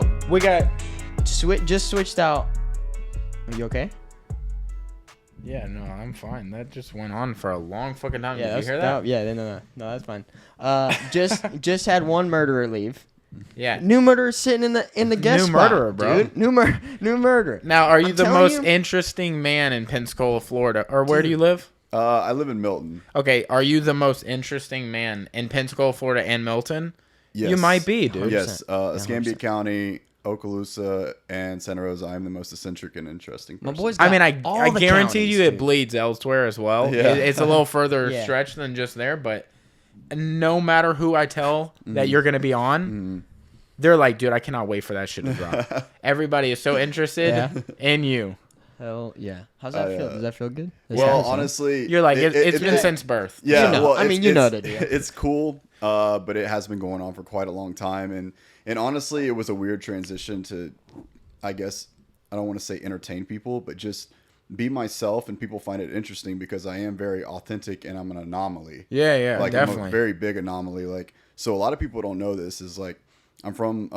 So we got. just switched out. Are you okay? Yeah, no, I'm fine. That just went on for a long fucking time. Yeah, Did you hear that? Yeah, no, that's fine. Just had one murderer leave. Yeah. New murderer sitting in the guest New spot, murderer, bro. dude. New murderer. Now, are you I'm the telling most you- interesting man in Pensacola, Florida, or where do you live? I live in Milton. Okay, are you the most interesting man in Pensacola, Florida, and Milton? Yes. You might be, dude. Yes, 100%. Escambia County, Okaloosa, and Santa Rosa. I'm the most eccentric and interesting person. My boy's I got mean, I all the guarantee counties, you it dude. bleeds elsewhere as well. Yeah. It's a little further Yeah. stretch than just there, but no matter who I tell that you're going to be on, they're like, dude, I cannot wait for that shit to drop. Everybody is so interested Yeah. in you. Hell yeah. How's that feel? Does that feel good? Well, honestly, You're like, it's been since birth. Yeah, You know. well, I mean, it's- you know it's- the deal. It's cool, but it has been going on for quite a long time, and honestly, it was a weird transition to, I guess, I don't want to say entertain people, but just be myself, and people find it interesting because I am very authentic and I'm an anomaly. Yeah, yeah, like definitely. I'm a very big anomaly. Like, so a lot of people don't know this is like. I'm from,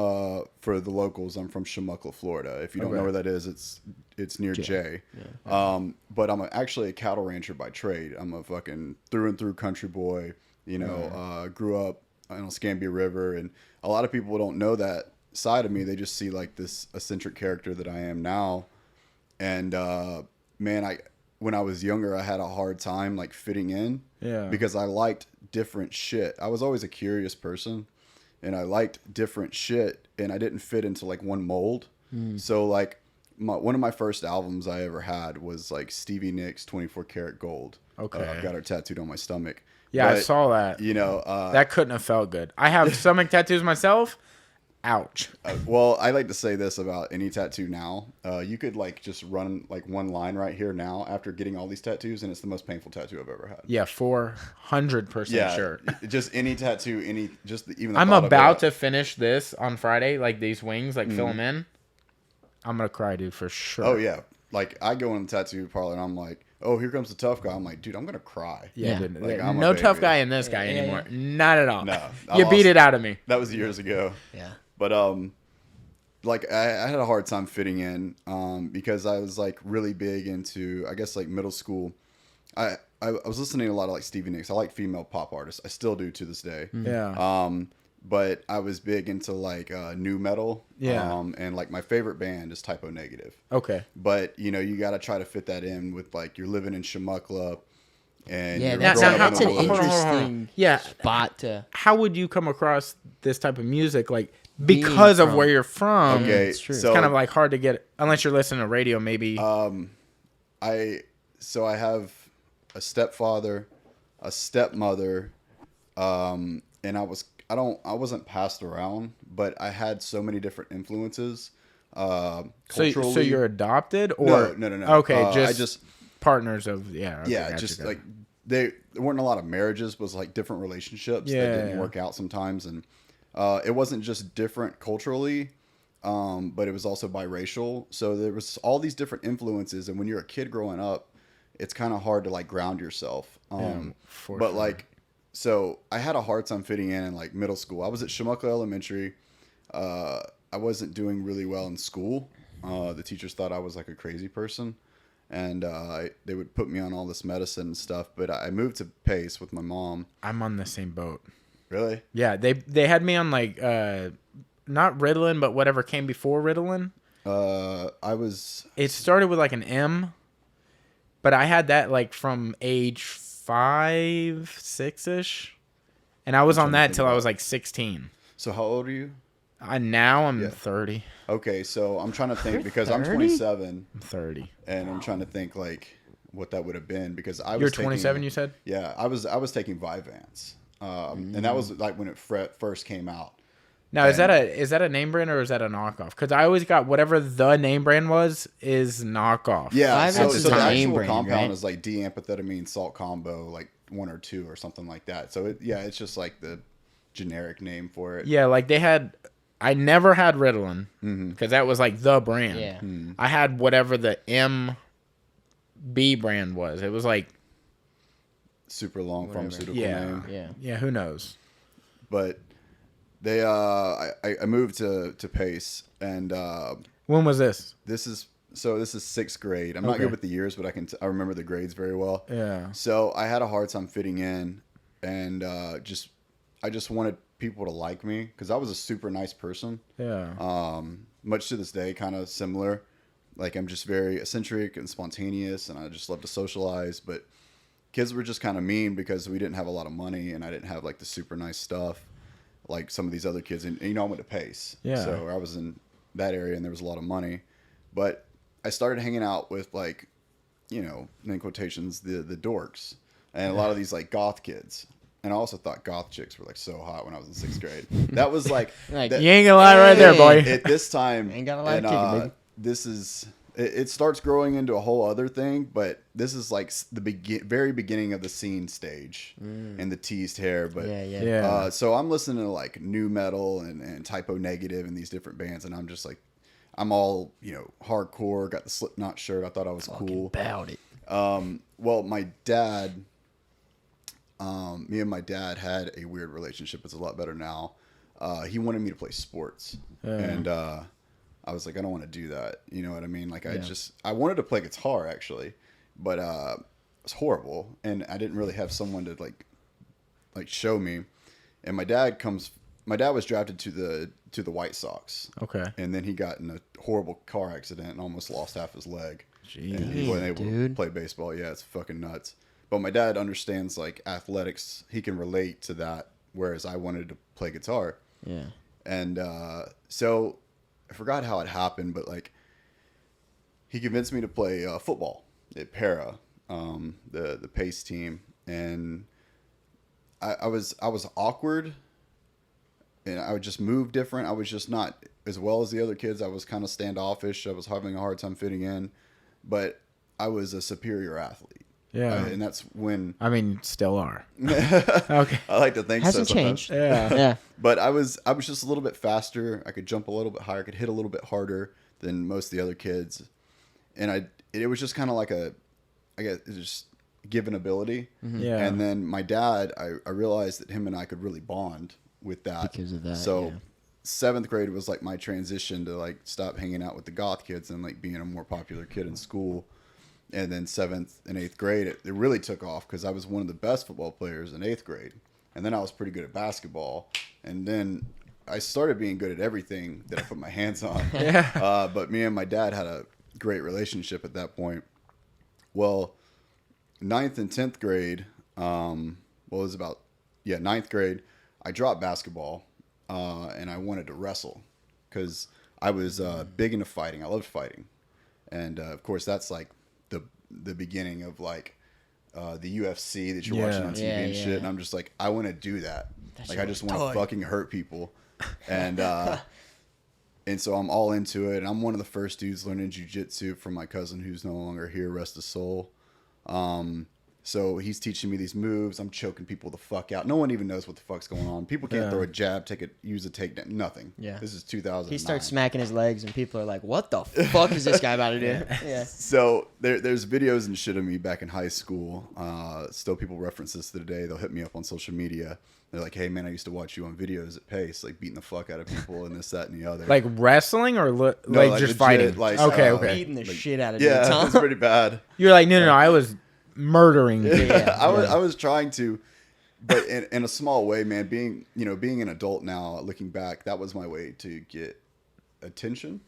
for the locals, I'm from Chumuckla, Florida. If you don't know where that is, it's near Jay. But I'm actually a cattle rancher by trade. I'm a fucking through and through country boy. You know, grew up on the Escambia River, and a lot of people don't know that side of me. They just see like this eccentric character that I am now. And man, when I was younger, I had a hard time like fitting in. Yeah. Because I liked different shit. I was always a curious person. And I liked different shit, and I didn't fit into like one mold. So like one of my first albums I ever had was like Stevie Nicks 24 Karat Gold. Okay. I've got her tattooed on my stomach. Yeah, I But, saw that. You know, That couldn't have felt good. I have stomach tattoos myself. Ouch. well, I like to say this about any tattoo now. You could like just run like one line right here now after getting all these tattoos, and it's the most painful tattoo I've ever had. Yeah, 400% Yeah, sure. just any tattoo, even. The I'm thought of about it. to finish this on Friday, like these wings, like fill them in. I'm gonna cry, dude, for sure. Oh yeah, like I go in the tattoo parlor and I'm like, oh, here comes the tough guy. I'm like, dude, I'm gonna cry. Yeah, Yeah. dude. Like, I'm a No tough baby. guy in this guy anymore. Not at all. No, I you lost. beat it out of me. That was years ago. Yeah. But like I had a hard time fitting in because I was like really big into, I guess, like middle school. I was listening to a lot of like Stevie Nicks. I like female pop artists. I still do to this day. Yeah. But I was big into like new metal. Yeah. And like my favorite band is Typo Negative. Okay. But you know, you got to try to fit that in with like you're living in Chumuckla. And Yeah, you're that's, growing up that's in an the woods. interesting Yeah. spot to. How would you come across this type of music? Like, Being because of from- where you're from, Okay, it's true. it's so kind of like hard to get, unless you're listening to radio, maybe. I have a stepfather, a stepmother, and I wasn't passed around, but I had so many different influences. Culturally. So you're adopted, or No. Okay, I just partners of yeah. Okay, yeah, gotcha, just gotcha. like there weren't a lot of marriages, but it was like different relationships that didn't Yeah. work out sometimes, and it wasn't just different culturally, but it was also biracial. So there was all these different influences, and when you're a kid growing up, it's kind of hard to like ground yourself. for But sure. like, so I had a hard time fitting in like middle school. I was at Chumuckla Elementary. I wasn't doing really well in school. The teachers thought I was like a crazy person, and they would put me on all this medicine and stuff. But I moved to Pace with my mom. I'm on the same boat. Really? Yeah, they had me on like not Ritalin, but whatever came before Ritalin. I was. It started with like an M, but I had that like from age 5, 6-ish, and I was on that till I was like 16. So how old are you? Now I'm Yeah. 30. Okay, so I'm trying to think because I'm 30? 27, I'm 30. and I'm trying to think like what that would have been because I was. You're 27, you said? Yeah, I was taking Vyvanse, and that was like when it first came out. Now is that a name brand or is that a knockoff? Because I always got whatever the name brand was is knockoff. Yeah, Vyvanse so is the a name actual brand, compound right? is like D-amphetamine salt combo, like 1 or 2 or something like that. So it's just like the generic name for it. Yeah, like they had. I never had Ritalin because that was like the brand. Yeah. I had whatever the MB brand was. It was like Super long pharmaceutical yeah, name. Yeah. yeah. Who knows? But They I moved to Pace, and When was this? this is 6th grade. I'm not good with the years, but I remember the grades very well. Yeah. So I had a hard time fitting in, and I just wanted people to like me because I was a super nice person. Yeah. Much to this day, kind of similar. Like I'm just very eccentric and spontaneous, and I just love to socialize. But kids were just kind of mean because we didn't have a lot of money, and I didn't have like the super nice stuff like some of these other kids. And you know, I went to Pace, Yeah. so I was in that area, and there was a lot of money. But I started hanging out with like, you know, in quotations, the dorks, and a lot of these like goth kids. And I also thought goth chicks were like so hot when I was in 6th grade. That was like, Like, that, You ain't gonna lie right there, boy. at this time, Ain't got a lot of and, kicking, baby. this is it starts growing into a whole other thing, but this is like the very beginning of the scene stage and the teased hair. But Yeah. so I'm listening to like new metal and Typo Negative and these different bands, and I'm just like, I'm all, you know, hardcore. Got the Slipknot shirt. I thought I was cool. About it. Well, my dad, me and my dad had a weird relationship. It's a lot better now. He wanted me to play sports, and I was like, I don't want to do that. You know what I mean? Like, I wanted to play guitar actually, but it was horrible, and I didn't really have someone to like show me. And my dad was drafted to the White Sox. Okay. And then he got in a horrible car accident and almost lost half his leg. Jeez. And he wasn't able to play baseball. Yeah, it's fucking nuts. But my dad understands like athletics. He can relate to that, whereas I wanted to play guitar. Yeah. And so I forgot how it happened, but like he convinced me to play football at Para, the Pace team, and I was awkward, and I would just move different. I was just not as well as the other kids. I was kind of standoffish. I was having a hard time fitting in, but I was a superior athlete. Yeah. And that's when I mean, still are. Okay. I like to think Hasn't so. Sometimes. changed. Yeah. Yeah. But I was just a little bit faster. I could jump a little bit higher. I could hit a little bit harder than most of the other kids. And it was just kind of like I guess it was just given ability. Yeah. And then my dad, I realized that him and I could really bond with that. Because of that, So yeah. 7th grade was like my transition to like stop hanging out with the goth kids and like being a more popular kid in school. And then 7th and 8th grade, it really took off because I was one of the best football players in 8th grade. And then I was pretty good at basketball. And then I started being good at everything that I put my hands on. Yeah. But me and my dad had a great relationship at that point. Well, 9th and 10th grade, it was about, 9th grade, I dropped basketball and I wanted to wrestle because I was big into fighting. I loved fighting. And, of course, that's like the beginning of like the UFC that you're watching on TV and shit. And I'm just like, I want to do that. Like, I just want to fucking hurt people. And and so I'm all into it. And I'm one of the first dudes learning jiu-jitsu from my cousin who's no longer here, rest his soul. So he's teaching me these moves. I'm choking people the fuck out. No one even knows what the fuck's going on. People can't throw a jab, use a takedown, nothing. Yeah. This is 2000. He starts smacking his legs, and people are like, "What the fuck is this guy about to do?" Yeah. So there's videos and shit of me back in high school. Still, people reference this to today. They'll hit me up on social media. They're like, "Hey man, I used to watch you on videos at Pace, like beating the fuck out of people and this, that, and the other." Like wresling or No, just legit, fighting? like, Okay. Beating the Like, shit out of yeah, dudes, huh? it's pretty bad. You're like, no, I was murdering. Yeah. I was trying to, but in a small way, man. Being an adult now, looking back, that was my way to get attention.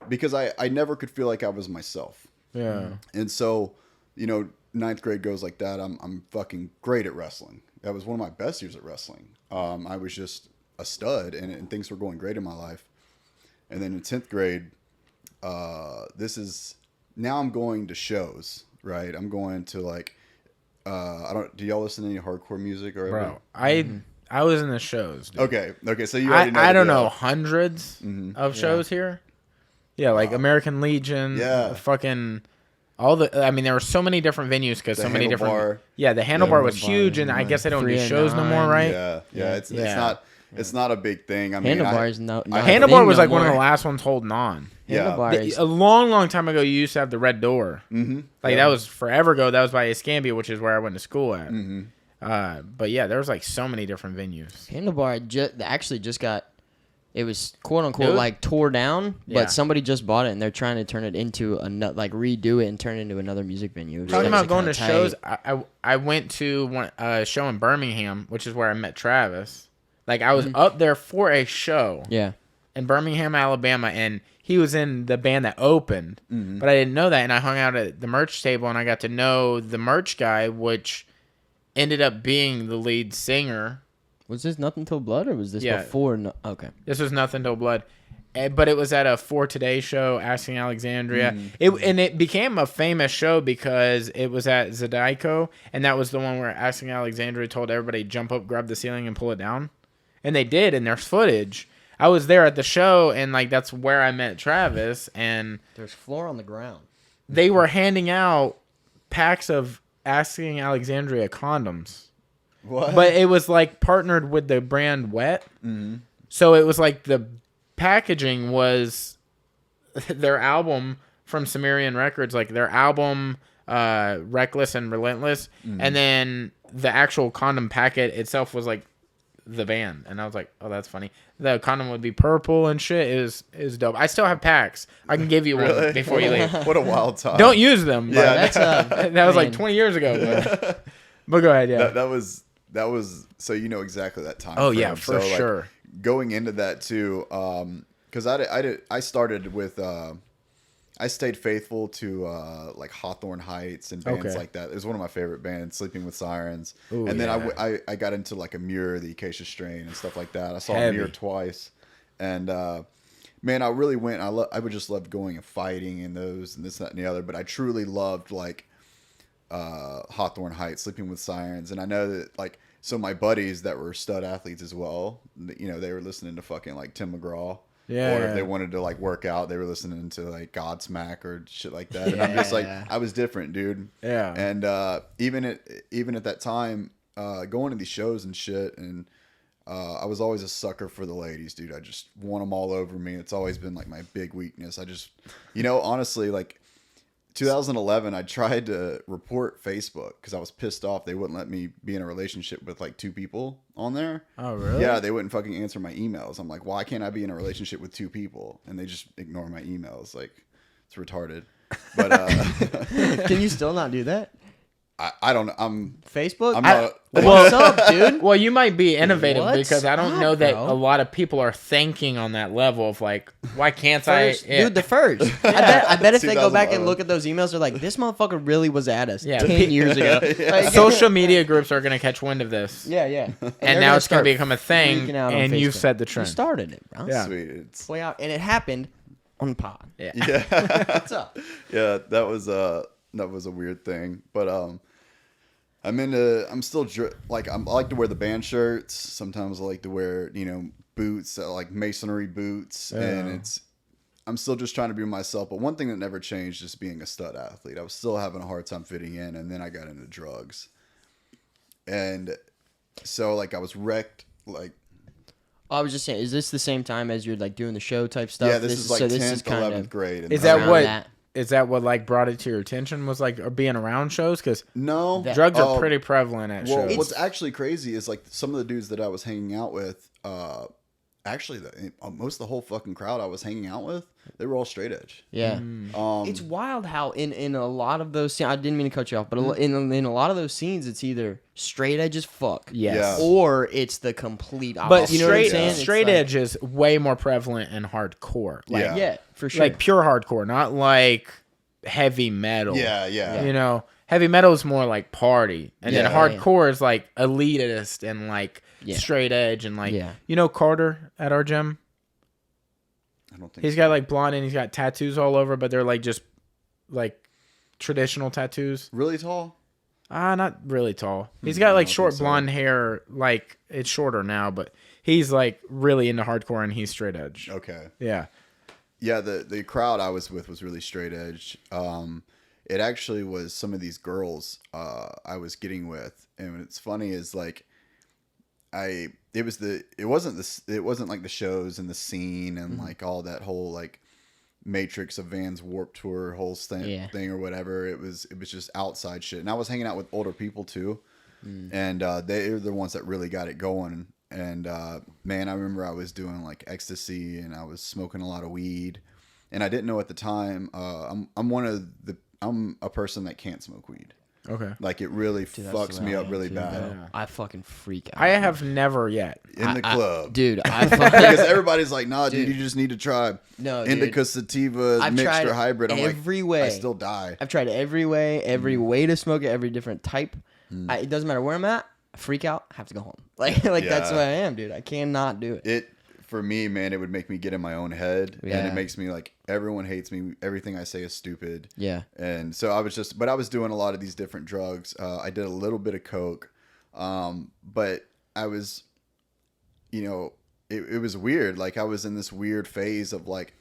Because I never could feel like I was myself. Yeah. And so, 9th grade goes like that. I'm fucking great at wrestling. That was one of my best years at wrestling. I was just a stud, and things were going great in my life. And then in 10th grade, now I'm going to shows, right? I'm going to like, do y'all listen to any hardcore music or Bro, I was in the shows, dude. Okay, so you already know. I the don't deal. know, hundreds of shows here. Yeah, like American Legion. Yeah. Fucking all the. I mean, there were so many different venues because so many different. Handlebar. Yeah, the Handlebar was Handlebar, huge, and I guess they don't do 3 and shows no more, 9. right? Yeah. It's not a big thing. I mean, Handlebars, not a Handlebar thing was no like one of the more. last ones holding on. Yeah. Handlebars. A long time ago, you used to have the Red Door. Mm-hmm. Like that was forever ago. That was by Escambia, which is where I went to school at. But yeah, there was like so many different venues. Handlebar actually just got. It was quote unquote Dude. like tore down, Yeah. but somebody just bought it and they're trying to turn it into like redo it and turn it into another music venue. Talking about going to kinda shows, tight. I went to one show in Birmingham, which is where I met Travis. Like I was up there for a show Yeah. in Birmingham, Alabama, and he was in the band that opened, but I didn't know that, and I hung out at the merch table and I got to know the merch guy, which ended up being the lead singer. Was this Nothing Till Blood or was this Yeah. before? No, okay. This was Nothing Till Blood. But it was at a For Today show, Asking Alexandria. It became a famous show because it was at Zydeco, and that was the one where Asking Alexandria told everybody jump up, grab the ceiling, and pull it down. And they did, and there's footage. I was there at the show, and like that's where I met Travis, and There's floor on the ground. they were handing out packs of Asking Alexandria condoms. What? But it was like partnered with the brand Wet. Mm-hmm. So it was like the packaging was their album from Sumerian Records, like their album Reckless and Relentless. And then the actual condom packet itself was like the band. And I was like, oh, that's funny. The condom would be purple and shit. It was dope. I still have packs. I can give you one before you leave. What a wild time. Don't use them. But Yeah. That's that was like man. 20 years ago. But go ahead, yeah. That was so you know exactly that time. Oh, frame. yeah, for So, like, sure. going into that too, because I started with I stayed faithful to like Hawthorne Heights and bands Okay. like that. It was one of my favorite bands, Sleeping with Sirens. Ooh, and then yeah. I got into like Amur, the Acacia Strain, and stuff like that. I saw Heavy. Amur twice, and man, I really went. I would just love going and fighting in those and this, that, and the other. But I truly loved like Hawthorne Heights, Sleeping with Sirens, and I know that like so my buddies that were stud athletes as well, you know, they were listening to fucking like Tim McGraw. Yeah. Or if they wanted to like work out, they were listening to like Godsmack or shit like that. And I'm just like, I was different, dude. Yeah. And even at that time, going to these shows and shit, and I was always a sucker for the ladies, dude. I just want them all over me. It's always been like my big weakness. I just, you know, honestly, like 2011, I tried to report Facebook because I was pissed off they wouldn't let me be in a relationship with like two people on there. Oh, really? Yeah, they wouldn't fucking answer my emails. I'm like, why can't I be in a relationship with two people? And they just ignore my emails. Like, it's retarded. But Can you still not do that? I don't know. I'm Facebook? not. What's up, dude? Well, you might be innovative What? because I don't Stop, know that bro. a lot of people are thinking on that level of like, why can't First, I? Yeah. dude, the first. I bet if they go back 2011. and look at those emails, they're like, this motherfucker really was at us Yeah. 10 years ago. Like, Social media groups are gonna catch wind of this, yeah. and now it's gonna become a thing. freaking out on And you've Facebook. set the You trend. started it, bro. Yeah. Sweet. It's, Way out, and it happened on pod. Yeah. yeah. What's up? Yeah, that was a weird thing, but I'm still like I like to wear the band shirts. Sometimes I like to wear boots, like masonry boots, and I'm still just trying to be myself. But one thing that never changed is being a stud athlete. I was still having a hard time fitting in, and then I got into drugs, and so like I was wrecked. Like I was just saying, is this the same time as you're like doing the show type stuff? yeah, this is like so 10th, kind 11th of grade. And Is that's- that around what? that. Is that what like brought it to your attention? Was like or being around shows because No, drugs are Oh, pretty prevalent at Well, shows. what's actually crazy is like some of the dudes that I was hanging out with, actually most of the whole fucking crowd I was hanging out with, they were all straight edge. Yeah. It's wild how in a lot of those scenes, I didn't mean to cut you off, but in a lot of those scenes, it's either straight edge as fuck. Yes. Yeah. Or it's the complete opposite. But you know what I'm straight saying? It's straight like- edge is way more prevalent in hardcore. Like, Yeah. Yeah, for sure. like pure hardcore, not like heavy metal. Yeah. You know, heavy metal is more like party, and then Yeah. hardcore is like elitist and like Yeah. straight edge and like Yeah. you know Carter at our gym. I don't think He's got like blonde and he's got tattoos all over, but they're like just like traditional tattoos. really tall. Not really tall. He's got like I don't short think so. blonde hair, like it's shorter now, but he's like really into hardcore and he's straight edge. Okay. Yeah. Yeah, the crowd I was with was really straight edge. It actually was some of these girls I was getting with, and what's funny is like it wasn't like the shows and the scene and like all that whole like matrix of Vans Warped Tour whole thing or whatever. It was just outside shit, and I was hanging out with older people too. and they're the ones that really got it going. And man, I remember I was doing like ecstasy, and I was smoking a lot of weed, and I didn't know at the time. I'm a person that can't smoke weed. Okay. Like it really fucks me up really bad. Yeah. I fucking freak out. I have never yet. In the club. Dude, I Because everybody's like, nah, dude, you just need to try indica sativa I've mixed tried or hybrid. I'm every like, way. I still die. I've tried every way to smoke it, every different type. It doesn't matter where I'm at. I freak out. I have to go home. Like that's what I am, dude. I cannot do it. For me, man, it would make me get in my own head, and Yeah. it makes me like everyone hates me. Everything I say is stupid. Yeah. And so I was doing a lot of these different drugs. I did a little bit of coke, but I was, it was weird. Like I was in this weird phase of like,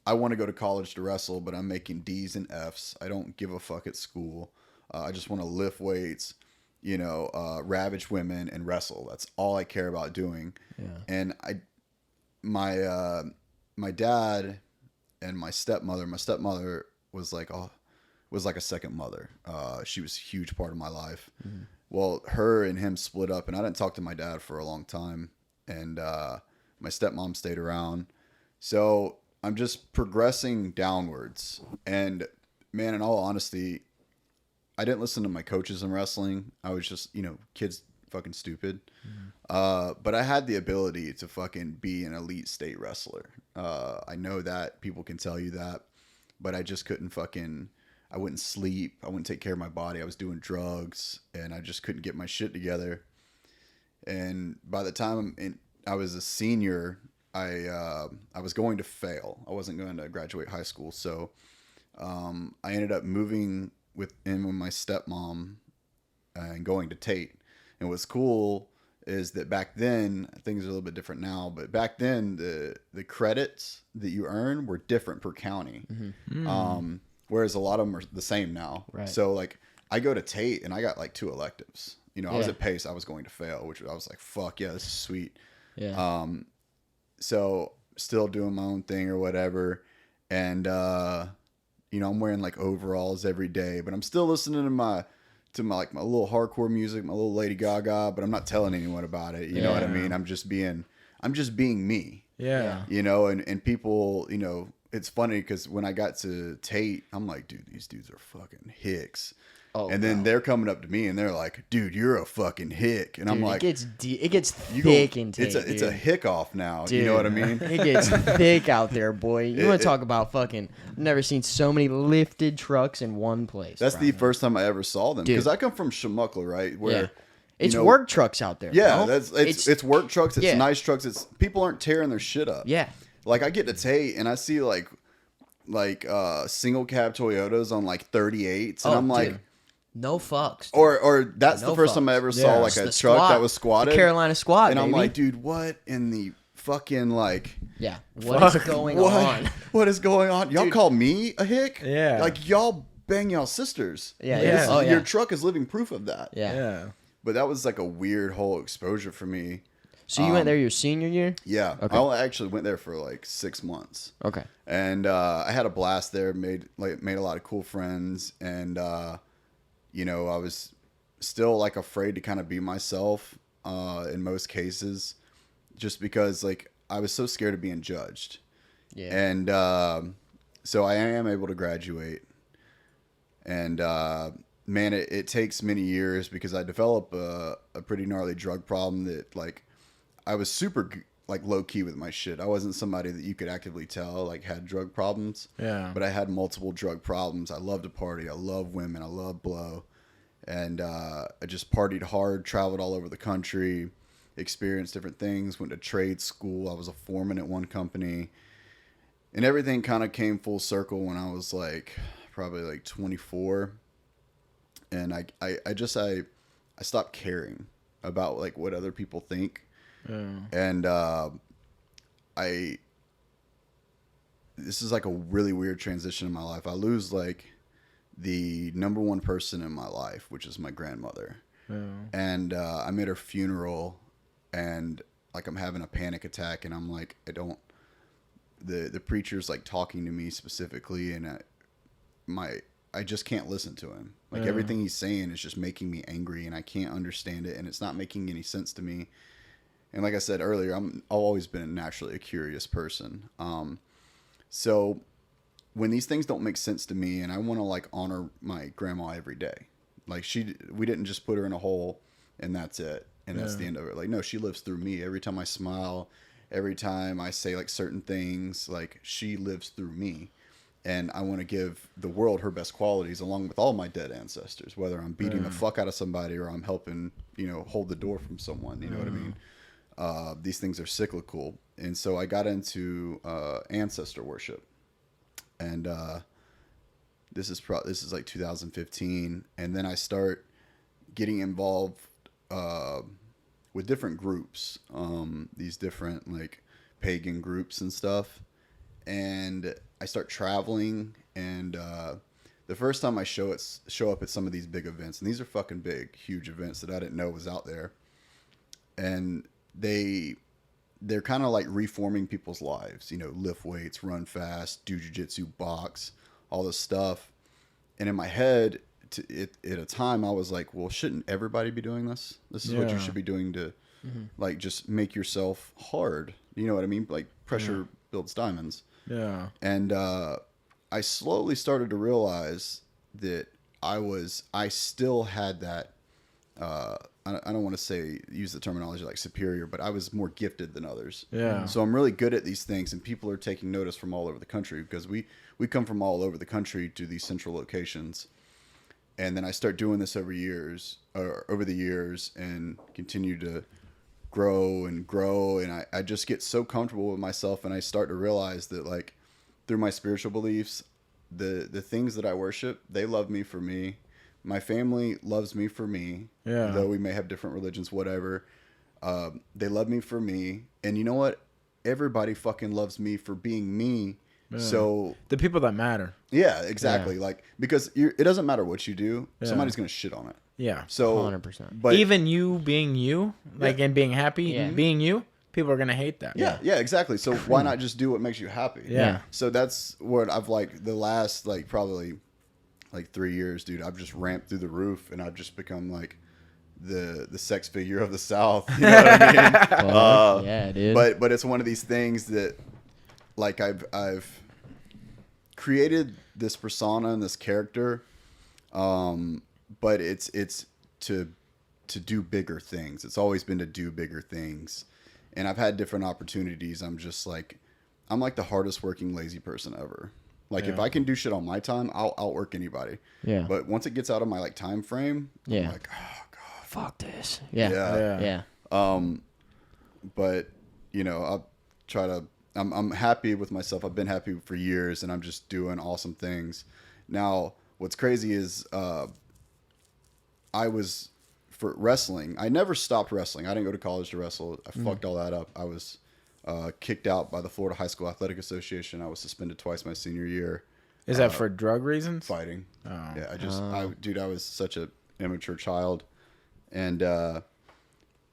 I want to go to college to wrestle, but I'm making D's and F's. I don't give a fuck at school. I just want to lift weights, ravage women and wrestle. That's all I care about doing. Yeah. And my dad and my stepmother was like a second mother. She was a huge part of my life. Mm-hmm. Well, her and him split up, and I didn't talk to my dad for a long time, and my stepmom stayed around. So I'm just progressing downwards. And man, in all honesty, I didn't listen to my coaches in wrestling. I was just, kids fucking stupid. But I had the ability to fucking be an elite state wrestler. I know that people can tell you that, but I just couldn't I wouldn't sleep. I wouldn't take care of my body. I was doing drugs, and I just couldn't get my shit together. And by the time I was a senior, I was going to fail. I wasn't going to graduate high school. So I ended up moving with my stepmom and going to Tate. And what's cool is that back then, things are a little bit different now, but back then the credits that you earn were different per county. Mm-hmm. Whereas a lot of them are the same now. Right. So like I go to Tate and I got like 2 electives. I was at Pace, I was going to fail, which I was like, fuck yeah, this is sweet. Yeah. So still doing my own thing or whatever. And, I'm wearing like overalls every day, but I'm still listening to my little hardcore music, my little Lady Gaga, but I'm not telling anyone about it. You know what I mean? I'm just being me. Yeah. And people, it's funny because when I got to Tate, I'm like, dude, these dudes are fucking hicks. Oh, and then they're coming up to me and they're like, dude, you're a fucking hick. And dude, I'm like, it gets thick in Tate. It's a hick off now. Dude, you know what I mean? It gets thick out there, boy. You want to talk about fucking, I've never seen so many lifted trucks in one place. That's the first time I ever saw them. Because I come from Shemukla, right? Where it's work trucks out there. Yeah, bro. It's work trucks. It's nice trucks. It's people aren't tearing their shit up. Yeah. Like I get to Tate and I see like single cab Toyotas on like 38s, and I'm like, dude. No fucks. Dude. Or that's the first time I ever saw like a truck that was squatted. The Carolina squat, and baby. I'm like, dude, what in the fucking like? Yeah. What is going on? What is going on? Y'all call me a hick? Yeah. Like y'all bang y'all sisters. Yeah. Your truck is living proof of that. Yeah. But that was like a weird whole exposure for me. So you went there your senior year? Yeah. Okay. I actually went there for like 6 months. Okay. And I had a blast there, made a lot of cool friends, and I was still like afraid to kind of be myself in most cases, just because like I was so scared of being judged. Yeah. And so I am able to graduate, and man, it takes many years because I developed a pretty gnarly drug problem that like I was super like low key with my shit. I wasn't somebody that you could actively tell like had drug problems. Yeah. But I had multiple drug problems. I love to party. I love women. I love blow. And I just partied hard, traveled all over the country, experienced different things, went to trade school. I was a foreman at one company. And everything kind of came full circle when I was like probably like 24. And I stopped caring about like what other people think. And this is like a really weird transition in my life. I lose like the number one person in my life, which is my grandmother. And I'm at her funeral, and like I'm having a panic attack, and I'm like, the preacher's like talking to me specifically, and I just can't listen to him. Like everything he's saying is just making me angry, and I can't understand it, and it's not making any sense to me. And like I said earlier, I've always been naturally a curious person. So when these things don't make sense to me, and I want to like honor my grandma every day, like we didn't just put her in a hole and that's it, and that's the end of it. Like, no, she lives through me. Every time I smile, every time I say like certain things, like she lives through me. And I want to give the world her best qualities along with all my dead ancestors, whether I'm beating the fuck out of somebody or I'm helping, hold the door from someone. You know what I mean? These things are cyclical. And so I got into ancestor worship. And this is like 2015. And then I start getting involved with different groups, these different like pagan groups and stuff. And I start traveling, and the first time I show up at some of these big events, and these are fucking big, huge events that I didn't know was out there, and they're kind of like reforming people's lives, lift weights, run fast, do jiu-jitsu, box, all this stuff. And in my head, at a time, I was like, well, shouldn't everybody be doing this? This is what you should be doing to like just make yourself hard. You know what I mean? Like pressure builds diamonds. Yeah. And I slowly started to realize that I still had that, I don't want to use the terminology like superior, but I was more gifted than others. Yeah. So I'm really good at these things, and people are taking notice from all over the country, because we come from all over the country to these central locations. And then I start doing this over the years and continue to grow, and I just get so comfortable with myself, and I start to realize that like through my spiritual beliefs, the things that I worship, they love me for me. My family loves me for me. Yeah. Though we may have different religions, whatever. They love me for me. And you know what? Everybody fucking loves me for being me. Yeah. So the people that matter. Yeah, exactly. Yeah. Like, because it doesn't matter what you do, somebody's going to shit on it. Yeah. So 100%. But even you being you, like, and being happy, being you, people are going to hate that. Yeah. Yeah, exactly. So why not just do what makes you happy? Yeah. So that's what I've like the last like probably like 3 years, dude. I've just ramped through the roof, and I've just become like the sex figure of the South. You know what I mean? Well, yeah, dude. But it's one of these things that like I've created this persona and this character, but it's to do bigger things. It's always been to do bigger things, and I've had different opportunities. I'm like the hardest working lazy person ever. Like if I can do shit on my time, I'll outwork anybody. Yeah. But once it gets out of my like time frame, I'm like, oh god, fuck this. Yeah. But I'll try to. I'm happy with myself. I've been happy for years, and I'm just doing awesome things. Now, what's crazy is I was for wrestling. I never stopped wrestling. I didn't go to college to wrestle. I fucked all that up. I was kicked out by the Florida High School Athletic Association. I was suspended twice my senior year. Is that for drug reasons? Fighting. Oh. Yeah, I was such an immature child, and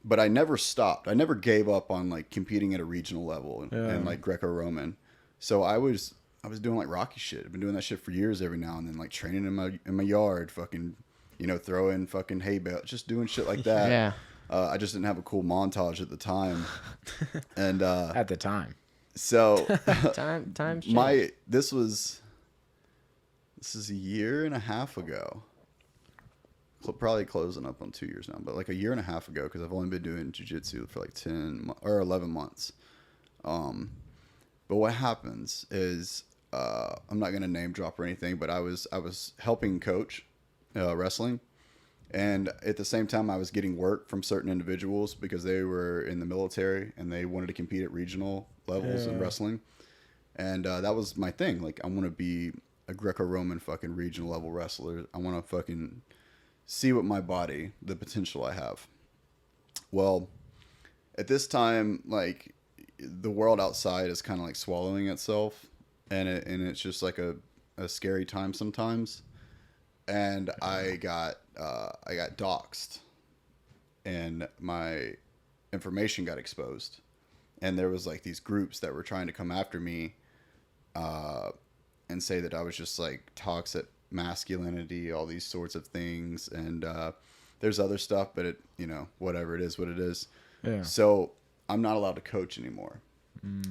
but I never stopped. I never gave up on like competing at a regional level and like Greco-Roman. So I was doing like Rocky shit. I've been doing that shit for years every now and then, like training in my yard, fucking, throwing fucking hay bales, just doing shit like that. Yeah. I just didn't have a cool montage at the time. And at the time. So time this is a year and a half ago. Probably closing up on 2 years now, but like a year and a half ago, because I've only been doing jiu-jitsu for like 10 or 11 months. But what happens is, I'm not going to name drop or anything, but I was helping coach wrestling. And at the same time, I was getting work from certain individuals because they were in the military and they wanted to compete at regional levels in wrestling. And that was my thing. Like, I want to be a Greco-Roman fucking regional level wrestler. I want to fucking see what the potential I have. Well, at this time, like the world outside is kind of like swallowing itself, and it's just like a scary time sometimes. And I got doxxed, and my information got exposed, and there was like these groups that were trying to come after me, and say that I was just like toxic masculinity, all these sorts of things. And there's other stuff, but it, whatever, it is what it is. Yeah. So I'm not allowed to coach anymore.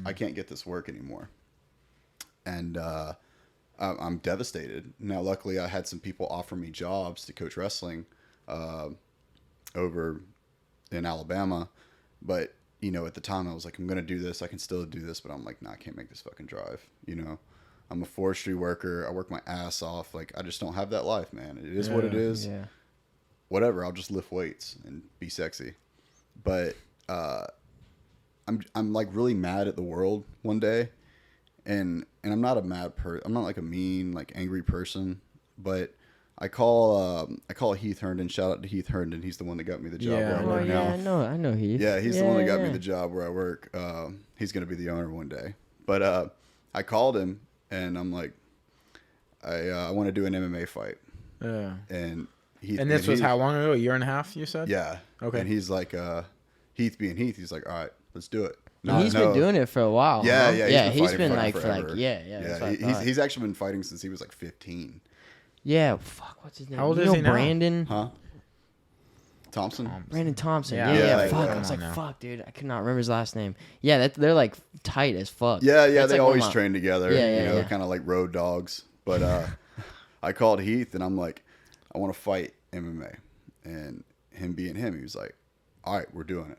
I can't get this work anymore. And I'm devastated. Now, luckily, I had some people offer me jobs to coach wrestling over in Alabama. But, at the time, I was like, I'm going to do this. I can still do this. But I'm like, nah, I can't make this fucking drive. I'm a forestry worker. I work my ass off. Like, I just don't have that life, man. It is what it is. Yeah. Whatever. I'll just lift weights and be sexy. But I'm like really mad at the world one day. And I'm not a mad person. I'm not like a mean, like angry person. But I call Heath Herndon. Shout out to Heath Herndon. He's the one that got me the job where I work now. I know Heath. Yeah, he's the one that got me the job where I work. He's gonna be the owner one day. But I called him and I'm like, I want to do an MMA fight. Yeah. And this was how long ago? A year and a half, you said? Yeah. Okay. And he's like, Heath being Heath, he's like, all right, let's do it. He's been doing it for a while. Yeah, huh? yeah. He's been fighting forever. He's actually been fighting since he was like 15. Yeah, fuck, what's his name? How old is he now? Brandon? Huh? Thompson? Brandon Thompson. Yeah, Yeah. Fuck. yeah. I was like, fuck, dude. I could not remember his last name. Yeah, they're like tight as fuck. Yeah, That's they like always train together. Yeah. Kind of like road dogs. But I called Heath and I'm like, I want to fight MMA. And him being him, he was like, all right, we're doing it.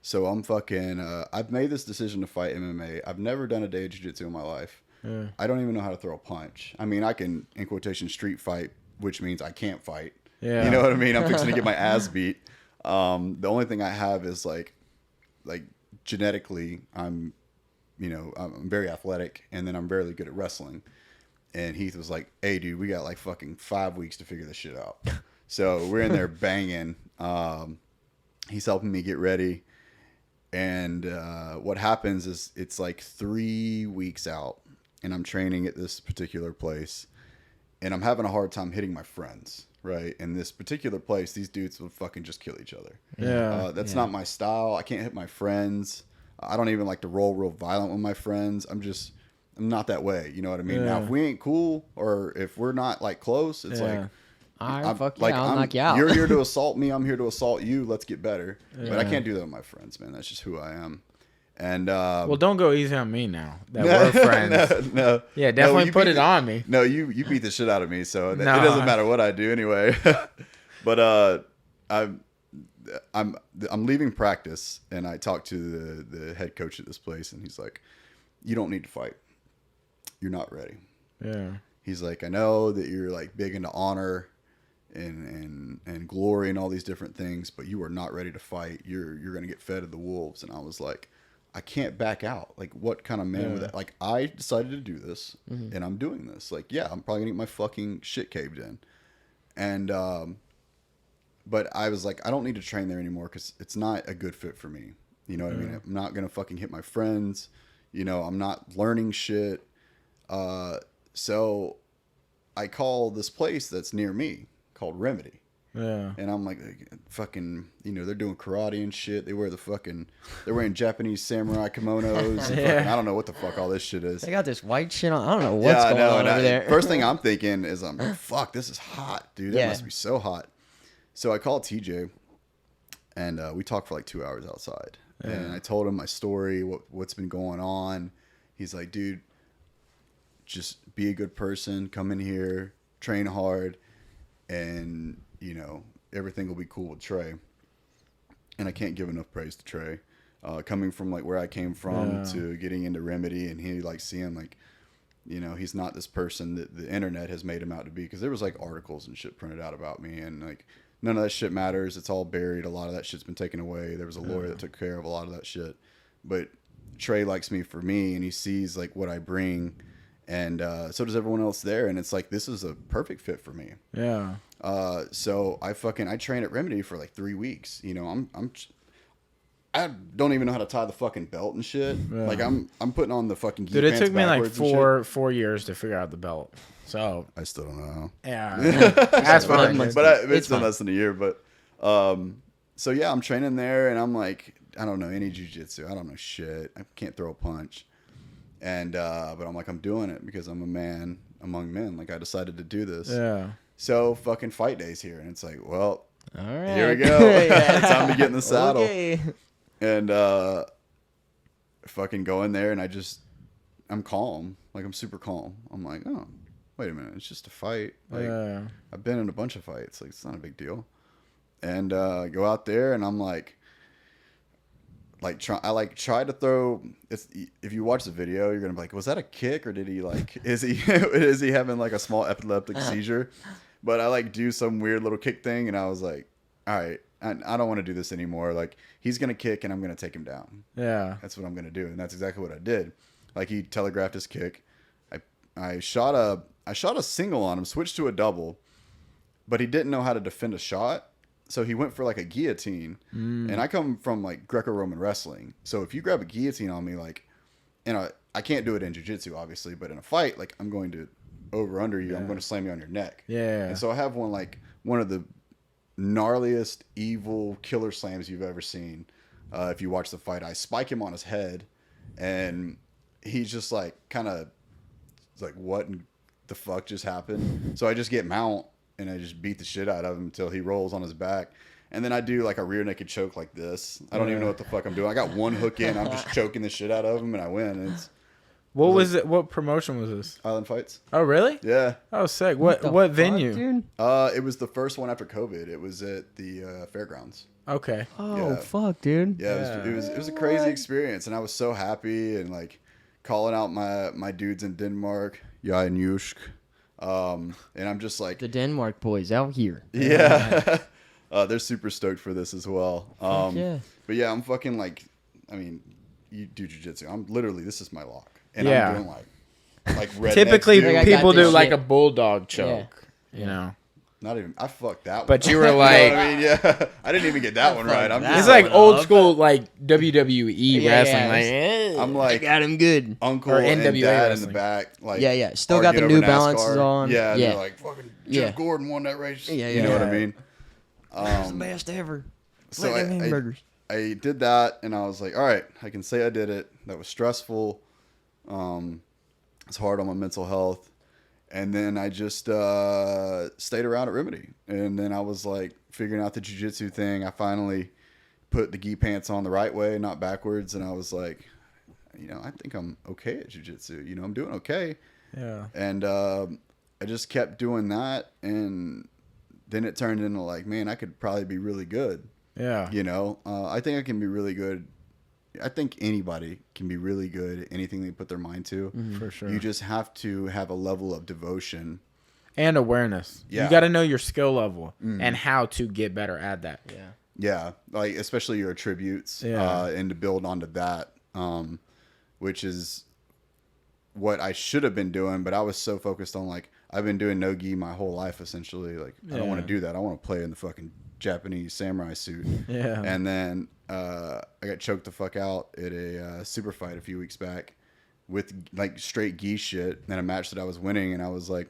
So I'm fucking, I've made this decision to fight MMA. I've never done a day of jiu-jitsu in my life. Yeah. I don't even know how to throw a punch. I mean, I can, in quotation, street fight, which means I can't fight. Yeah. You know what I mean? I'm fixing to get my ass beat. The only thing I have is like genetically, I'm very athletic, and then I'm very good at wrestling. And Heath was like, hey, dude, we got like fucking 5 weeks to figure this shit out. So we're in there banging. He's helping me get ready. And what happens is it's like 3 weeks out, and I'm training at this particular place, and I'm having a hard time hitting my friends, right? In this particular place, these dudes will fucking just kill each other. Yeah. That's not my style. I can't hit my friends. I don't even like to roll real violent with my friends. I'm not that way. You know what I mean? Now, if we ain't cool or if we're not like close, it's like, I'll knock you out. You're here to assault me. I'm here to assault you. Let's get better. Yeah. But I can't do that with my friends, man. That's just who I am. And well, don't go easy on me now that we're friends. No. Yeah, definitely put it on me. No, you beat the shit out of me, so it doesn't matter what I do anyway. But I'm leaving practice, and I talked to the head coach at this place, and he's like, "You don't need to fight. You're not ready." Yeah. He's like, "I know that you're like big into honor and glory and all these different things, but you are not ready to fight. You're gonna get fed to the wolves." And I was like, I can't back out. Like, what kind of man would that? Like, I decided to do this, and I'm doing this. Like, yeah, I'm probably gonna get my fucking shit caved in. And but I was like, I don't need to train there anymore because it's not a good fit for me. You know what I mean? I'm not gonna fucking hit my friends. I'm not learning shit. So I call this place that's near me called Remedy. Yeah. And I'm like, fucking, they're doing karate and shit. They're wearing Japanese samurai kimonos. And fucking, I don't know what the fuck all this shit is. They got this white shit on. I don't know what's going on over there. First thing I'm thinking is, I'm like, fuck, this is hot, dude. That must be so hot. So I called TJ, and we talked for like 2 hours outside. Yeah. And I told him my story, what's been going on. He's like, dude, just be a good person. Come in here, train hard, and everything will be cool with Trey. And I can't give enough praise to Trey. Coming from like where I came from to getting into Remedy, and he like seeing like, he's not this person that the internet has made him out to be. Because there was like articles and shit printed out about me, and like none of that shit matters. It's all buried. A lot of that shit's been taken away. There was a lawyer that took care of a lot of that shit. But Trey likes me for me, and he sees like what I bring. And so does everyone else there, and it's like, this is a perfect fit for me. Yeah. So I train at Remedy for like 3 weeks. I don't even know how to tie the fucking belt and shit. Yeah. Like I'm putting on the fucking dude. It took me like four years to figure out the belt. So I still don't know how. Yeah, that's fine. But it's been less than a year. But so yeah, I'm training there, and I'm like, I don't know any jiu-jitsu. I don't know shit. I can't throw a punch. And but I'm like, I'm doing it because I'm a man among men. Like, I decided to do this. Yeah. So fucking fight day's here, and it's like, well, All right. here we go. Time to get in the saddle. Okay. And fucking go in there, and I'm calm. Like, I'm super calm. I'm like, oh, wait a minute, it's just a fight. Like, I've been in a bunch of fights. Like, it's not a big deal. And go out there, and I'm like try to throw. If you watch the video, you're gonna be like, was that a kick, or did he is he having like a small epileptic seizure? But I like do some weird little kick thing, and I was like, all right, I don't want to do this anymore. Like, he's gonna kick, and I'm gonna take him down. Yeah, that's what I'm gonna do, and that's exactly what I did. Like, he telegraphed his kick. I shot a single on him, switched to a double, but he didn't know how to defend a shot. So he went for like a guillotine, and I come from like Greco-Roman wrestling. So if you grab a guillotine on me, like, I can't do it in jiu-jitsu, obviously, but in a fight, like, I'm going to over under you. I'm going to slam you on your neck. Yeah. And so I have one of the gnarliest, evil killer slams you've ever seen. If you watch the fight, I spike him on his head, and he's just like kind of like, what in the fuck just happened? So I just get mount. And I just beat the shit out of him until he rolls on his back. And then I do like a rear naked choke like this. I don't even know what the fuck I'm doing. I got one hook in. I'm just choking the shit out of him, and I win. And what was it? What promotion was this? Island Fights. Oh, really? Yeah. Oh, sick. What venue? Dude? It was the first one after COVID. It was at the fairgrounds. Okay. Oh, Yeah. Fuck, dude. Yeah, it was a crazy experience, and I was so happy, and like calling out my dudes in Denmark, Ja and Jusk. And I'm just like, The Denmark boys out here. yeah. They're super stoked for this as well. Yeah. But yeah, I'm fucking like, I mean, you do jiu-jitsu. I'm literally, this is my lock. And Yeah. I'm doing like rednecks Typically, do. Like, I got people this do like shit. a bulldog choke. You know. Not even, I fucked that one. But you were You know like, what I mean, yeah, I didn't even get that one right. I'm that just it's like one old up. school like WWE Yeah, wrestling. yeah. Like, eh. I'm I like got him good. uncle Or and NWA dad in wrestling. the back. Like, Yeah. Still got the arguing New over Balances NASCAR. on. Yeah, and Yeah. they're like, fucking Yeah. Jeff Gordon won that race. Yeah, You know yeah. what I mean? It's the best ever. So Like them hamburgers. I did that, and I was like, all right, I can say I did it. That was stressful. It's hard on my mental health. And then I just stayed around at Remedy. And then I was like figuring out the jiu-jitsu thing. I finally put the gi pants on the right way, not backwards. And I was like, I think I'm okay at jiu-jitsu. I'm doing okay. Yeah. And I just kept doing that. And then it turned into like, man, I could probably be really good. Yeah. I think I can be really good. I think anybody can be really good at anything they put their mind to. For sure. You just have to have a level of devotion. And awareness. Yeah. You got to know your skill level and how to get better at that. Yeah. Yeah, like especially your attributes, and to build onto that, which is what I should have been doing, but I was so focused on like I've been doing no gi my whole life essentially. Like I don't want to do that. I want to play in the fucking Japanese samurai suit. Yeah. And then I got choked the fuck out at a super fight a few weeks back with like straight gi shit in a match that I was winning, and I was like,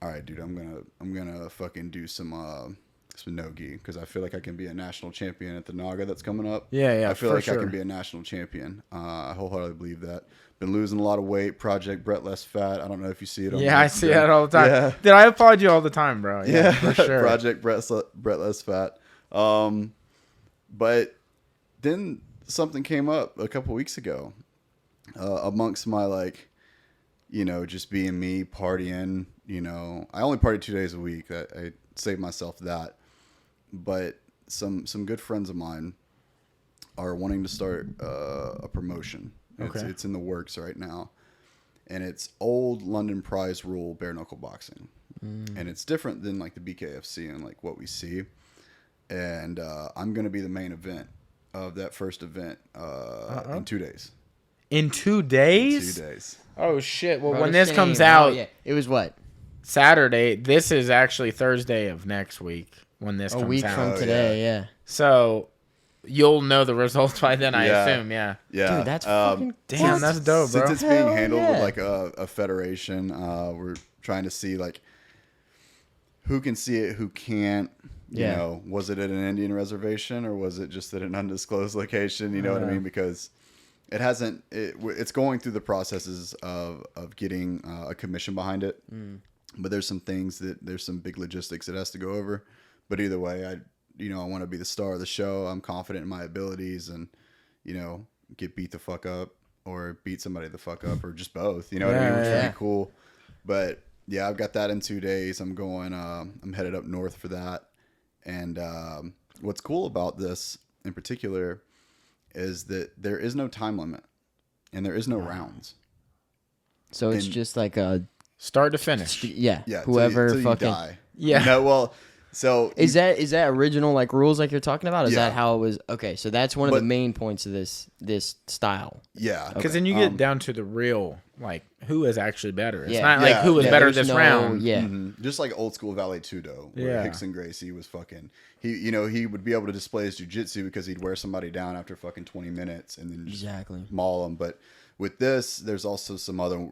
all right, dude, I'm gonna fucking do some no gi because I feel like I can be a national champion at the Naga that's coming up. Yeah, I feel for like I sure. can be a national champion. I wholeheartedly believe that. Been losing a lot of weight. Project Brett Less Fat. I don't know if you see it on Yeah, I Instagram. see that all the time. Yeah. Dude, I applaud you all the time, bro. Yeah, for sure. Project Brett Less Fat. But then something came up a couple weeks ago amongst my like, just being me, partying. I only party 2 days a week. I saved myself that. But some good friends of mine are wanting to start a promotion. It's in the works right now. And it's old London prize rule bare knuckle boxing. And it's different than like the BKFC and like what we see. And I'm going to be the main event of that first event in 2 days. In 2 days? 2 days. Oh, shit. Well, Bro, when this comes ain't- out yeah. It was what? Saturday, this is actually Thursday of next week when this A comes week out. from today, yeah. So you'll know the results by then, I Yeah. assume. Yeah. Yeah. Dude, that's fucking Damn, that's dope, bro. Since it's being Hell handled yeah. with like a federation, we're trying to see like who can see it, who can't. Yeah. Was it at an Indian reservation or was it just at an undisclosed location? You know what I mean? Because It hasn't. It's going through the processes of getting a commission behind it. But there's some things there's some big logistics it has to go over. But either way, I want to be the star of the show. I'm confident in my abilities, and get beat the fuck up or beat somebody the fuck up or just both. You know what I mean? Which would be cool. But yeah, I've got that in 2 days. I'm going. I'm headed up north for that. And what's cool about this in particular is that there is no time limit and there is no rounds. So it's just like a start to finish. Yeah. Yeah. Whoever till you fucking. die. Yeah. No, well, so Is that original like rules like you're talking about? Is Yeah. that how it was? Okay, so that's one of the main points of this style. yeah. Because then you get down to the real, like, who is actually better. It's Yeah. not like who was better there's this round. Yeah. Just like old school Vale Tudo, where Yeah. Hickson Gracie was fucking. He would be able to display his jiu-jitsu because he'd wear somebody down after fucking 20 minutes and then just maul them. But with this, there's also some other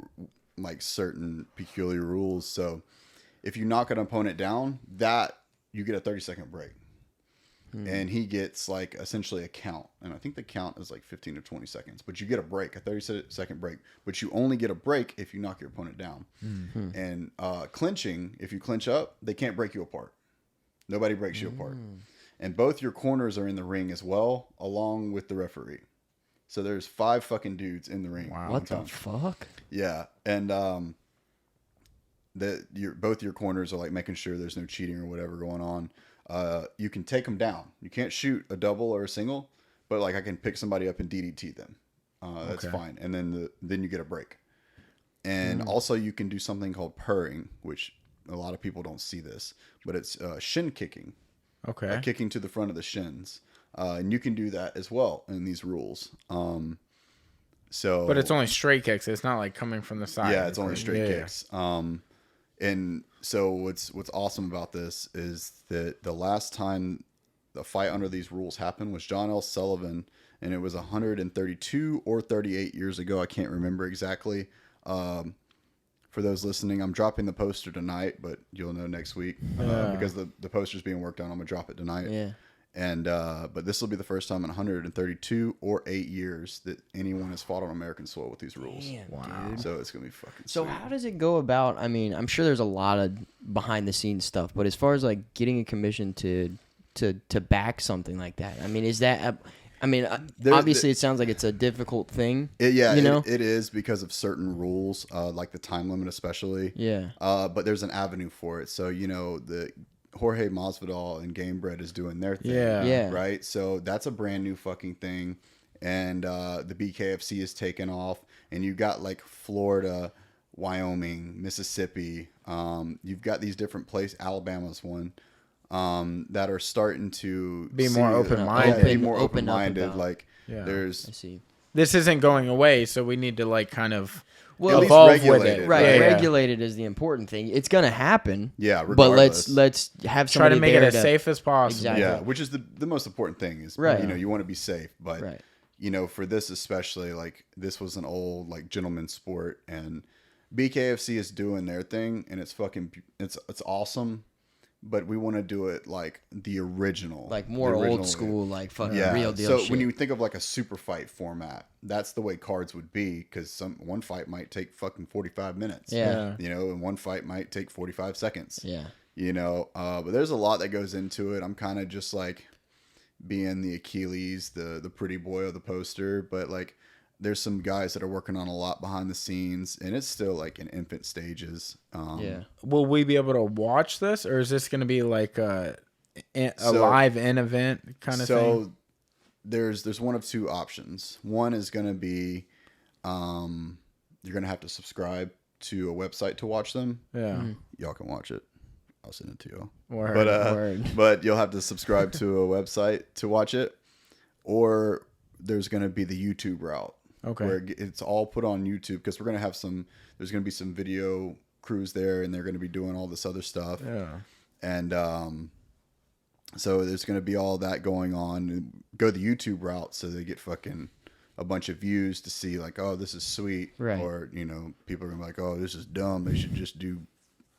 like certain peculiar rules. So if you knock an opponent down, that you get a 30-second break. And he gets like essentially a count. And I think the count is like 15 to 20 seconds. But you get a break, a 30-second break. But you only get a break if you knock your opponent down. And clinching, if you clinch up, they can't break you apart. Nobody breaks you apart. And both your corners are in the ring as well, along with the referee. So there's 5 fucking dudes in the ring. Wow. What the fuck? Yeah. And both your corners are like making sure there's no cheating or whatever going on. You can take them down. You can't shoot a double or a single, but like I can pick somebody up and DDT them. That's fine. And then you get a break. And also you can do something called purring, which a lot of people don't see this, but it's shin kicking. Okay. Kicking to the front of the shins. And you can do that as well in these rules. But it's only straight kicks. It's not like coming from the side. Yeah, it's only straight kicks. And so what's awesome about this is that the last time the fight under these rules happened was John L. Sullivan, and it was 132 or 38 years ago. I can't remember exactly. For those listening, I'm dropping the poster tonight, but you'll know next week because the poster's being worked on. I'm gonna drop it tonight. Yeah. And but this will be the first time in 132 or 8 years that anyone has fought on American soil with these rules. Damn, Wow. dude. So it's gonna be fucking. So sweet. how does it go about? I mean, I'm sure there's a lot of behind the scenes stuff, but as far as like getting a commission to back something like that, I mean, is that? Obviously, it sounds like it's a difficult thing. It is because of certain rules, like the time limit, especially. Yeah. But there's an avenue for it. So the Jorge Masvidal and Gamebred is doing their thing. Yeah. Right. So that's a brand new fucking thing, and the BKFC is taken off, and you got like Florida, Wyoming, Mississippi. You've got these different places. Alabama's one. That are starting to Be more open-minded. be more Open up open-minded. about- Like I there's see. This isn't going away, so we need to like kind of Well, at least evolve with regulate it. it, Right, Yeah, yeah. regulated is the important thing. It's gonna happen. yeah. But Regardless. let's have Try somebody to make it there as safe as possible. Exactly. Yeah, which is the most important thing is Right. you want to be safe, but Right. for this especially, like this was an old like gentleman's sport, and BKFC is doing their thing, and it's awesome, but we want to do it like the original, like more the original old school, like fucking yeah. real deal So shit. when you think of like a super fight format, that's the way cards would be, because one fight might take fucking 45 minutes. Yeah. And one fight might take 45 seconds. Yeah. But there's a lot that goes into it. I'm kind of just like being the Achilles, the pretty boy of the poster, but like there's some guys that are working on a lot behind the scenes, and it's still like in infant stages. Yeah. Will we be able to watch this, or is this going to be like a live in event kind of thing? So there's one of two options. One is going to be you're going to have to subscribe to a website to watch them. Yeah. Y'all can watch it. I'll send it to you. Word. But you'll have to subscribe to a website to watch it, or there's going to be the YouTube route. Okay. Where it's all put on YouTube, because we're going to have there's going to be some video crews there, and they're going to be doing all this other stuff. Yeah. And so there's going to be all that going on. And go the YouTube route, so they get fucking a bunch of views to see like, oh, this is sweet. Right. Or, people are going to be like, oh, this is dumb. They should just do,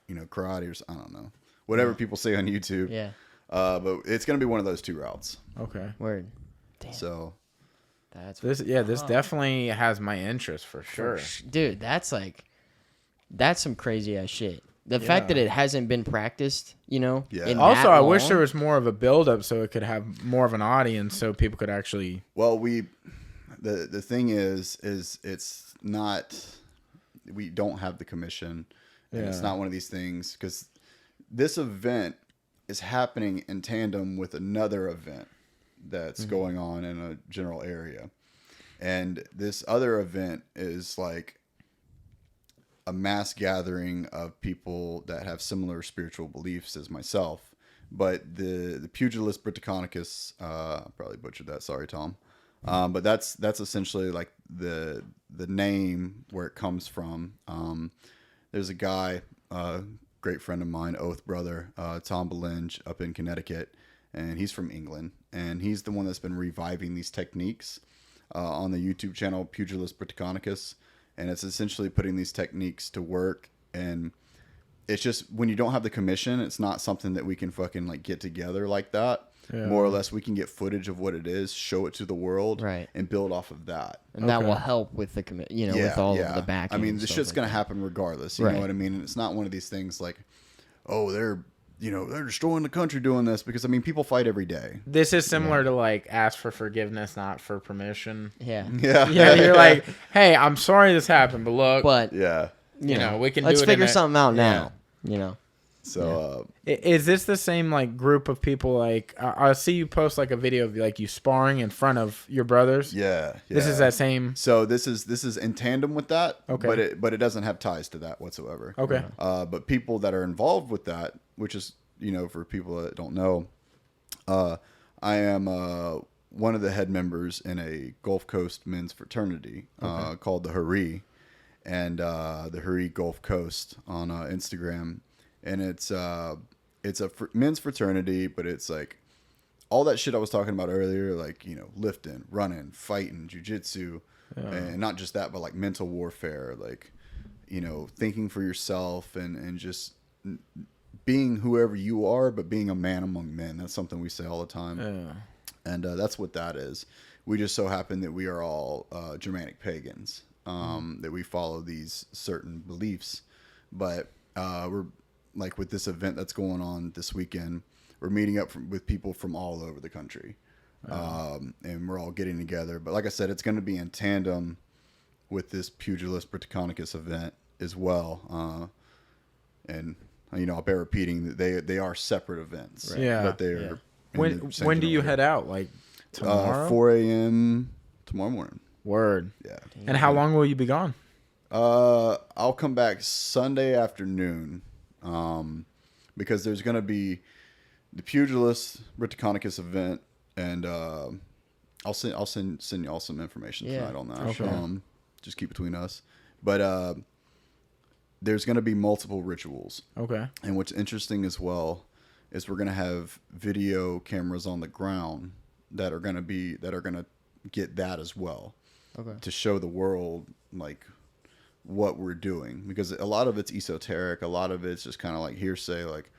karate or I don't know. Whatever people say on YouTube. Yeah. But it's going to be one of those two routes. Okay. Word. Damn. So This definitely has my interest for sure. Dude, that's some crazy ass shit. The fact that it hasn't been practiced, Yeah. Also, I wish there was more of a build up so it could have more of an audience so people could actually. Well, the thing is it's not, we don't have the commission, and it's not one of these things, because this event is happening in tandem with another event that's going on in a general area. And this other event is like a mass gathering of people that have similar spiritual beliefs as myself. But the Pugilus Britannicus, I probably butchered that. Sorry, Tom. But that's essentially like the name where it comes from. There's a guy, great friend of mine, Oath brother, Tom Belinge, up in Connecticut, and he's from England, and he's the one that's been reviving these techniques on the YouTube channel Pugilus Britannicus, and it's essentially putting these techniques to work. And it's just, when you don't have the commission, it's not something that we can fucking like get together like that. More or less, we can get footage of what it is, show it to the world, right, and build off of that. And that will help with the with all of the back. I mean, the shit's gonna happen regardless. You know what I mean? And it's not one of these things like, oh, they're destroying the country doing this, because I mean, people fight every day. This is similar to like ask for forgiveness, not for permission. Yeah. You're like, hey, I'm sorry this happened, but look, you know, we can. Let's do it figure something out now. So, is this the same like group of people? Like, I see you post like a video of like you sparring in front of your brothers. Yeah. This is that same. So this is in tandem with that. Okay. But it doesn't have ties to that whatsoever. Okay. But people that are involved with that, which is, for people that don't know, I am one of the head members in a Gulf Coast men's fraternity called the Hari, and the Hari Gulf Coast on Instagram. And it's a men's fraternity, but it's like all that shit I was talking about earlier, like, lifting, running, fighting, jujitsu, and not just that, but like mental warfare, like, thinking for yourself and just being whoever you are, but being a man among men. That's something we say all the time. Yeah. And that's what that is. We just so happen that we are all Germanic pagans, that we follow these certain beliefs, but we're, like with this event that's going on this weekend, we're meeting up with people from all over the country. And we're all getting together. But like I said, it's going to be in tandem with this Pugilus Britannicus event as well. And, I'll bear repeating that they are separate events. Right. Yeah. But they are. When do you head out? Like tomorrow? 4 a.m. tomorrow morning. Word. Yeah. And how long will you be gone? I'll come back Sunday afternoon. Because there's going to be the Pugilus Britannicus event, and I'll send y'all some information tonight on that. Okay. Just keep between us. But there's going to be multiple rituals. Okay. And what's interesting as well is we're going to have video cameras on the ground that are going to get that as well. Okay. To show the world like what we're doing, because a lot of it's esoteric, a lot of it's just kind of like hearsay, like,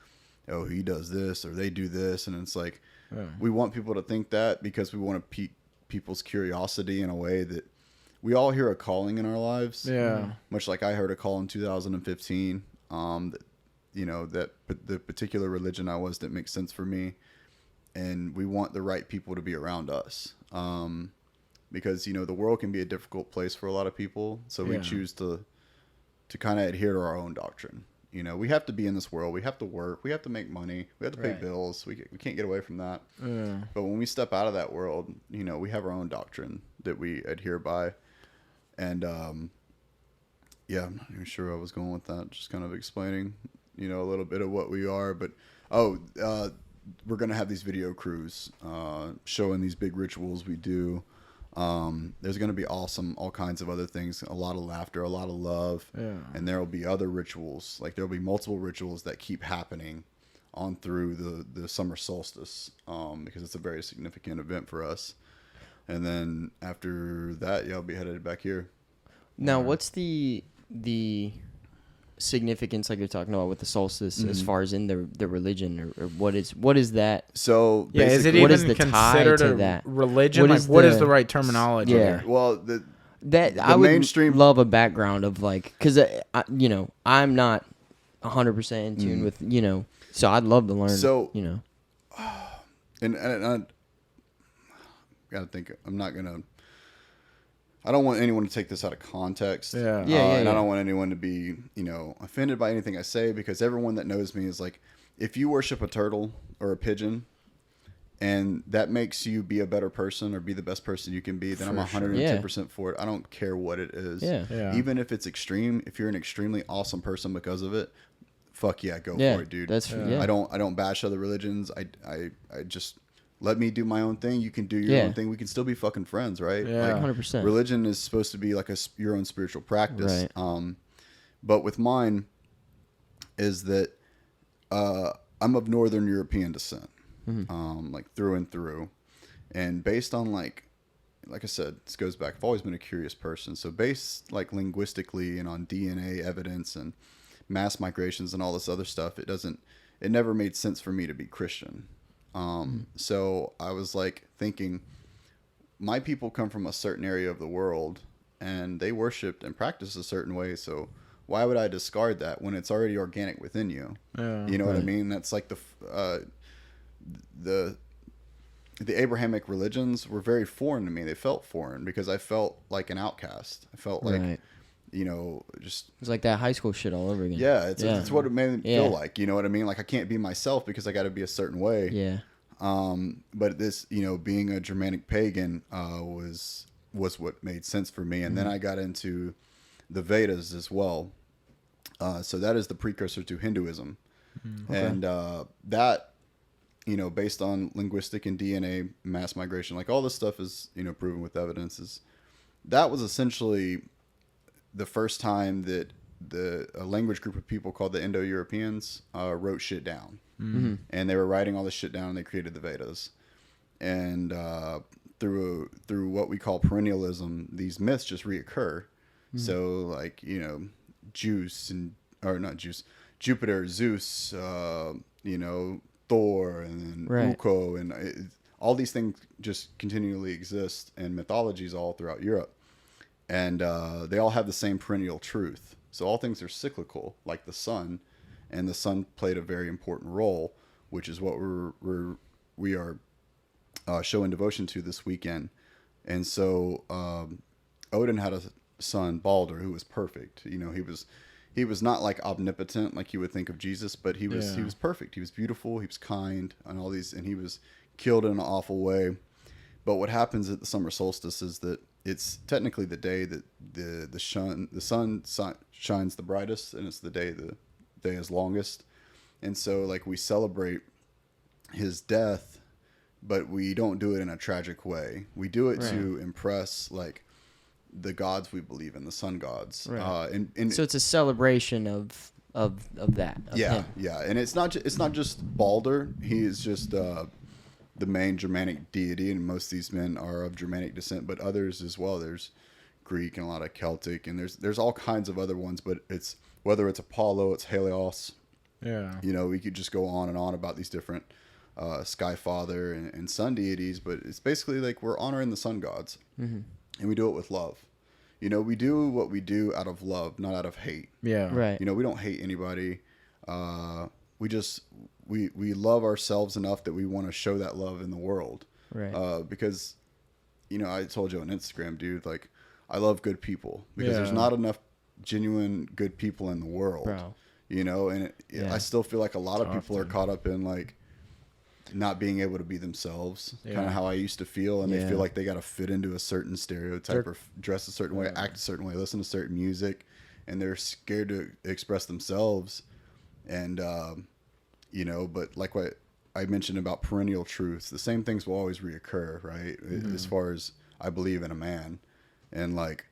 oh, he does this or they do this, and it's like we want people to think that, because we want to pique people's curiosity in a way that we all hear a calling in our lives. Much like I heard a call in 2015, that the particular religion I was that makes sense for me, and we want the right people to be around us. Because, the world can be a difficult place for a lot of people. So we choose to kind of adhere to our own doctrine. We have to be in this world. We have to work. We have to make money. We have to pay bills. We can't get away from that. But when we step out of that world, we have our own doctrine that we adhere by. And, I'm not even sure where I was going with that. Just kind of explaining, a little bit of what we are. But, we're going to have these video crews showing these big rituals we do. There's going to be all kinds of other things, a lot of laughter, a lot of love, and there will be other rituals. Like, there will be multiple rituals that keep happening on through the summer solstice, because it's a very significant event for us. And then after that, I'll be headed back here. Now, what's the significance, like you're talking about with the solstice, as far as in the religion, or what is that? So yeah, is it what even is the tie considered to a that? religion? What Like, is what is the- the right terminology? Yeah. Well, That I would mainstream love a background of, like, because I'm not 100% in tune with, so I'd love to learn. So- you know, and I gotta think. I don't want anyone to take this out of context. Yeah. And I don't want anyone to be, offended by anything I say, because everyone that knows me is like, if you worship a turtle or a pigeon, and that makes you be a better person or be the best person you can be, then I'm 110% for it. I don't care what it is. Yeah. Even if it's extreme, if you're an extremely awesome person because of it, fuck yeah, go for it, dude. I don't bash other religions. I just let me do my own thing. You can do your own thing. We can still be fucking friends, right? Yeah. Like, 100%. religion is supposed to be like your own spiritual practice. Right. But with mine is that I'm of Northern European descent, like through and through, and based on like I said, this goes back. I've always been a curious person. So based like linguistically and on DNA evidence and mass migrations and all this other stuff, it never made sense for me to be Christian. So I was like thinking, my people come from a certain area of the world and they worshiped and practiced a certain way. So why would I discard that when it's already organic within you? Yeah, you know what I mean? That's like the Abrahamic religions were very foreign to me. They felt foreign because I felt like an outcast. I felt like, just... It's like that high school shit all over again. Yeah, it's what it made me feel like. You know what I mean? Like, I can't be myself because I got to be a certain way. Yeah. But this, being a Germanic pagan was what made sense for me. And then I got into the Vedas as well. So that is the precursor to Hinduism. Okay. And that... based on linguistic and DNA mass migration, like all this stuff is, proven with evidence, that was essentially the first time that a language group of people called the Indo-Europeans wrote shit down. Mm-hmm. And they were writing all this shit down and they created the Vedas. And through what we call perennialism, these myths just reoccur. Mm-hmm. So like, Jupiter, Zeus, Thor and Ukko and all these things just continually exist in mythologies all throughout Europe, and they all have the same perennial truth. So all things are cyclical, like the sun, and the sun played a very important role, which is what we are showing devotion to this weekend. And so Odin had a son, Balder, who was perfect. He was not like omnipotent like you would think of Jesus, but he was perfect. He was beautiful. He was kind and all these, and he was killed in an awful way. But what happens at the summer solstice is that it's technically the day that the sun shines the brightest, and it's the day is longest. And so like we celebrate his death, but we don't do it in a tragic way. We do it to impress like the gods we believe in, the sun gods. Right. And so it's a celebration of that. Him. Yeah. And it's not just Balder. He is just the main Germanic deity, and most of these men are of Germanic descent, but others as well. There's Greek and a lot of Celtic, and there's all kinds of other ones, but it's whether it's Apollo, it's Helios. Yeah. We could just go on and on about these different sky father and sun deities, but it's basically like we're honoring the sun gods. Mm-hmm. And we do it with love. We do what we do out of love, not out of hate. Yeah. Right. We don't hate anybody. We love ourselves enough that we want to show that love in the world. Right. Because, I told you on Instagram, dude, like, I love good people. Because there's not enough genuine good people in the world. Bro. And I still feel like a lot of people are caught up in, like, not being able to be themselves, kind of how I used to feel, and they feel like they got to fit into a certain stereotype or dress a certain way, act a certain way, listen to certain music, and they're scared to express themselves. And but like what I mentioned about perennial truths, the same things will always reoccur, right? Mm-hmm. As far as I believe in a man, and like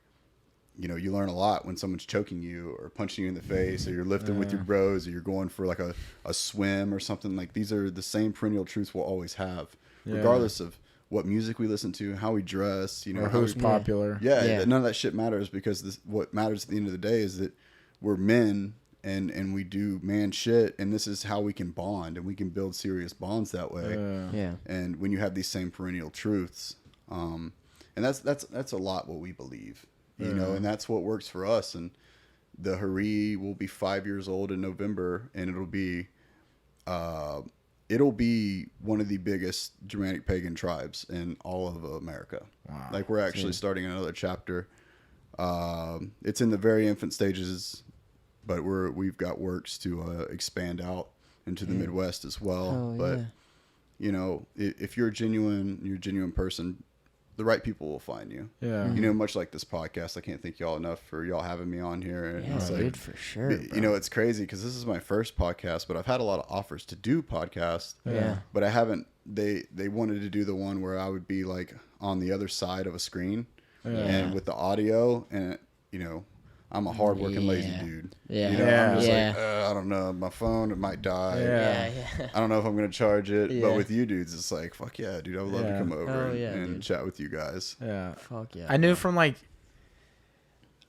you learn a lot when someone's choking you or punching you in the face, or you're lifting with your bros, or you're going for like a swim or something. Like, these are the same perennial truths we'll always have, regardless of what music we listen to, how we dress, or who's popular. Yeah, none of that shit matters, because what matters at the end of the day is that we're men and we do man shit, and this is how we can bond, and we can build serious bonds that way. Yeah. And when you have these same perennial truths, and that's a lot what we believe, you know, and that's what works for us. And the Hari will be 5 years old in November, and it'll be one of the biggest Germanic pagan tribes in all of America. Wow. Like, we're actually starting another chapter. It's in the very infant stages, but we've got works to expand out into the Midwest as well. Oh, but yeah. you know, if you're a genuine person, the right people will find you. Yeah. You know, much like this podcast, I can't thank y'all enough for y'all having me on here. And Yeah, it's like, dude, for sure. you know, it's crazy because this is my first podcast, but I've had a lot of offers to do podcasts. Yeah. But I haven't. They wanted to do the one where I would be like on the other side of a screen, and with the audio, and you know, I'm a hardworking, lazy dude. Yeah. You know, I'm just Yeah. like, I don't know, my phone, it might die. Yeah. Yeah. I don't know if I'm gonna charge it. Yeah. But with you dudes, it's like, fuck yeah, dude, I would love to come over Oh, yeah, and dude. chat with you guys. Yeah. Fuck yeah. I knew from like,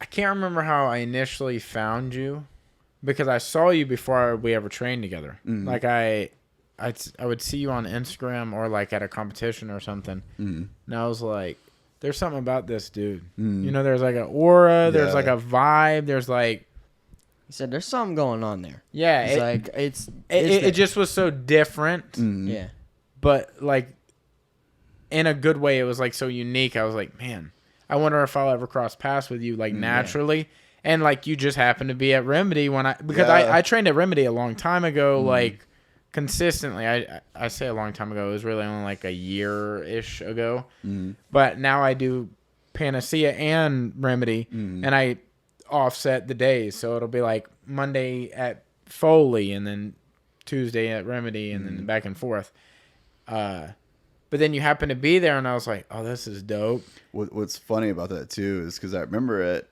I can't remember how I initially found you, because I saw you before we ever trained together. Like I would see you on Instagram or like at a competition or something, and I was like, there's something about this dude. You know, there's like an aura, there's Yeah. like a vibe, there's like, He said, "There's something going on there." yeah, It's it, like it just was so different, yeah. but like in a good way. It was like so unique. I was like, man, I wonder if I'll ever cross paths with you like naturally. And like you just happened to be at Remedy because I trained at Remedy a long time ago, like consistently. I say a long time ago. It was really only like a year-ish ago. But now I do Panacea and Remedy, and I offset the days. So it'll be like Monday at Foley, and then Tuesday at Remedy, and then back and forth. But then you happen to be there, and I was like, oh, this is dope. What's funny about that too is because I remember it.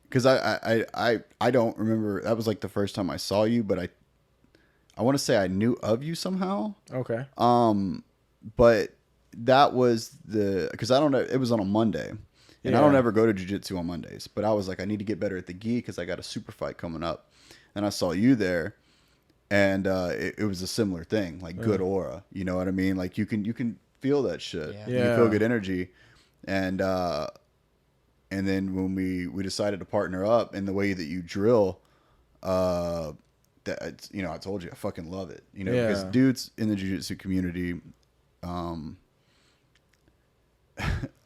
Because I don't remember. That was like the first time I saw you, but I want to say I knew of you somehow. Okay. But that was because I don't know. It was on a Monday, and I don't ever go to jiu-jitsu on Mondays. But I was like, I need to get better at the gi because I got a super fight coming up, and I saw you there, and it was a similar thing, like good aura. You know what I mean? Like you can feel that shit. Yeah. You feel good energy, and then when we decided to partner up, and the way that you drill, that, you know, I told you I fucking love it. You know, because dudes in the jiu-jitsu community, I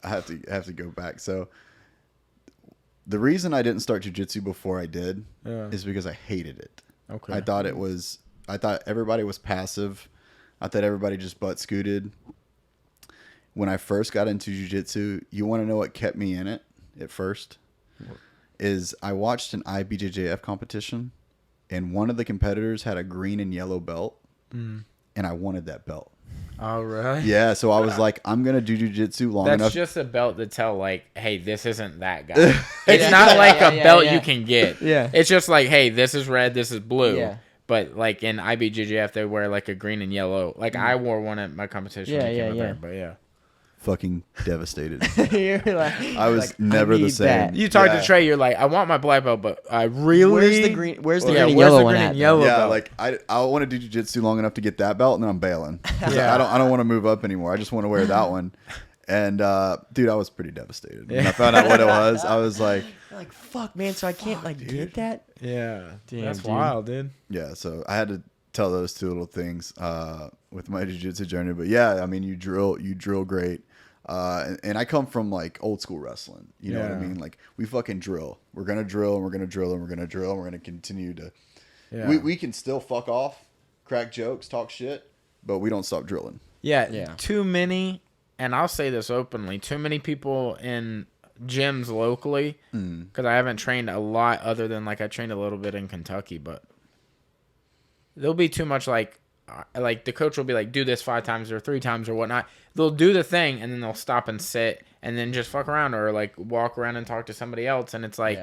have to go back. So the reason I didn't start jiu-jitsu before I did is because I hated it. Okay. I thought everybody was passive. I thought everybody just butt scooted. When I first got into jiu-jitsu, you want to know what kept me in it at first? Is I watched an IBJJF competition, and one of the competitors had a green and yellow belt, and I wanted that belt. Oh, really? Yeah, so I was like, I'm going to do jiu-jitsu long That's enough. just a belt to tell, like, hey, this isn't that guy. It's not like a belt you can get. Yeah. It's just like, hey, this is red, this is blue. Yeah. But, like, in IBJJF, they wear, like, a green and yellow. Like, I wore one at my competition when I came up there. But, yeah. Fucking devastated. You're like, I was like, never the need same. that. You talk to Trey, you're like, I want my black belt, but I really... Where's the green? Where's the Yeah, green and where's yellow the one green at? and yellow? Yeah, belt? like I want to do jiu-jitsu long enough to get that belt, and then I'm bailing. 'Cause Yeah. I don't want to move up anymore. I just want to wear that one. And dude, I was pretty devastated when I found out what it was. I was like, You're like, fuck, man. So I can't like get that. Yeah. Damn, That's dude. wild, dude. yeah. So I had to tell those two little things with my jiu-jitsu journey. But yeah, I mean, you drill great. And I come from like old school wrestling. You know what I mean? Like we fucking drill. We're gonna drill, and we're gonna drill, and we're gonna drill, and we're gonna continue to. Yeah. We can still fuck off, crack jokes, talk shit, but we don't stop drilling. Yeah. Too many, and I'll say this openly, too many people in gyms locally, because I haven't trained a lot other than like I trained a little bit in Kentucky, but there'll be too much like the coach will be like, do this 5 times or 3 times or whatnot. They'll do the thing, and then they'll stop and sit and then just fuck around or like walk around and talk to somebody else. And it's like,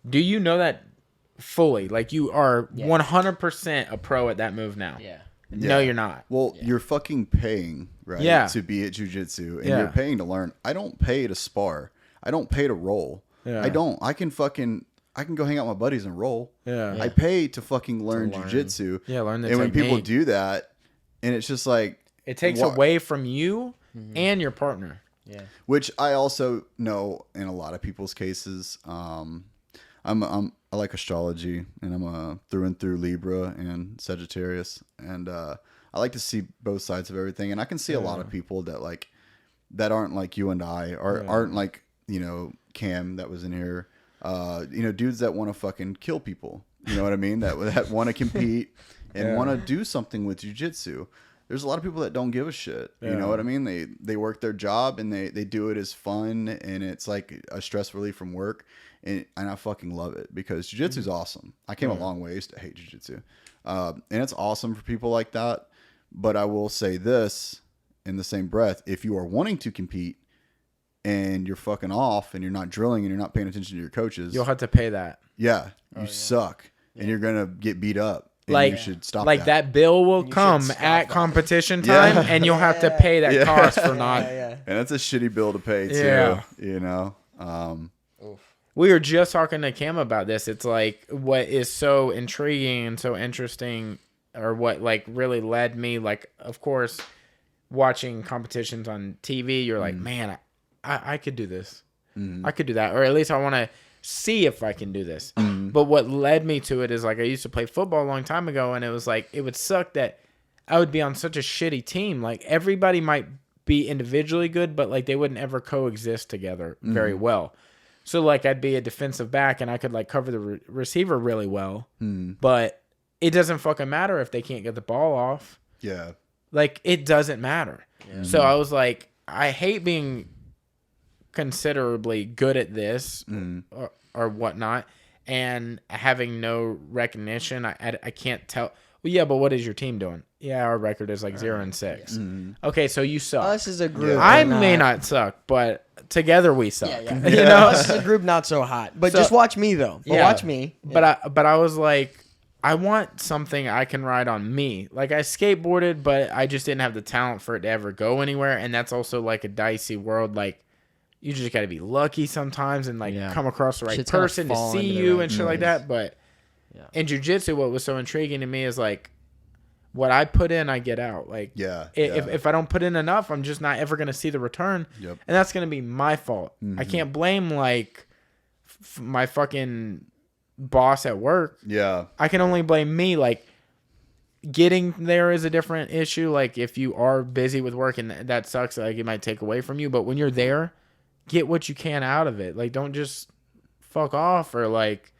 do you know that fully? Like you are 100% a pro at that move now. Yeah. No, you're not. Well, you're fucking paying, right? Yeah. To be at jiu-jitsu, and Yeah. you're paying to learn. I don't pay to spar. I don't pay to roll. Yeah. I don't. I can fucking. I can go hang out with my buddies and roll. Yeah. I pay to fucking learn jujitsu. Yeah, learn the And when people technique. do that, and it's just like It takes away from you and your partner. Yeah. Which I also know in a lot of people's cases. I like astrology, and I'm a through and through Libra and Sagittarius, and I like to see both sides of everything. And I can see a lot of people that aren't like you and I, or aren't like, you know, Cam that was in here. You know, dudes that want to fucking kill people. You know what I mean? That want to compete and want to do something with jiu-jitsu. There's a lot of people that don't give a shit. Yeah. You know what I mean? They work their job and they do it as fun, and it's like a stress relief from work. And I fucking love it because jiu-jitsu is awesome. I came a long way. I used to hate jiu-jitsu. And it's awesome for people like that. But I will say this in the same breath. If you are wanting to compete and you're fucking off and you're not drilling and you're not paying attention to your coaches, You'll have to pay that. Yeah. You suck. And you're going to get beat up. And Like, you should stop like that bill will come at competition time, and you'll have to pay that cost for not. And that's a shitty bill to pay too. Yeah. You know. We were just talking to Cam about this. It's like what is so intriguing and so interesting, or what like really led me. Like, of course, watching competitions on TV, you're like, man, I could do this. I could do that, or at least I want to see if I can do this. But what led me to it is like I used to play football a long time ago, and it was like it would suck that I would be on such a shitty team. Like everybody might be individually good, but like they wouldn't ever coexist together very well. So like I'd be a defensive back and I could like cover the receiver really well, but it doesn't fucking matter if they can't get the ball off. Yeah. Like it doesn't matter. Yeah. So I was like, I hate being considerably good at this or whatnot, and having no recognition. I can't tell. Well, yeah, but what is your team doing? Yeah, our record is like 0-6. Yeah. Okay, so you suck. Us as a group. I may not suck, but together we suck. Yeah. You know, us as a group not so hot. But just watch me though. Watch me. Yeah. But I was like, I want something I can ride on me. Like I skateboarded, but I just didn't have the talent for it to ever go anywhere, and that's also like a dicey world. Like you just got to be lucky sometimes and like come across the right person to see you and shit like that. But in jiu-jitsu, what was so intriguing to me is like what I put in, I get out. Like if I don't put in enough, I'm just not ever going to see the return. Yep. And that's going to be my fault. I can't blame like my fucking boss at work. Yeah. I can only blame me. Like getting there is a different issue. Like if you are busy with work and that sucks, like it might take away from you. But when you're there, get what you can out of it. Like don't just fuck off, or like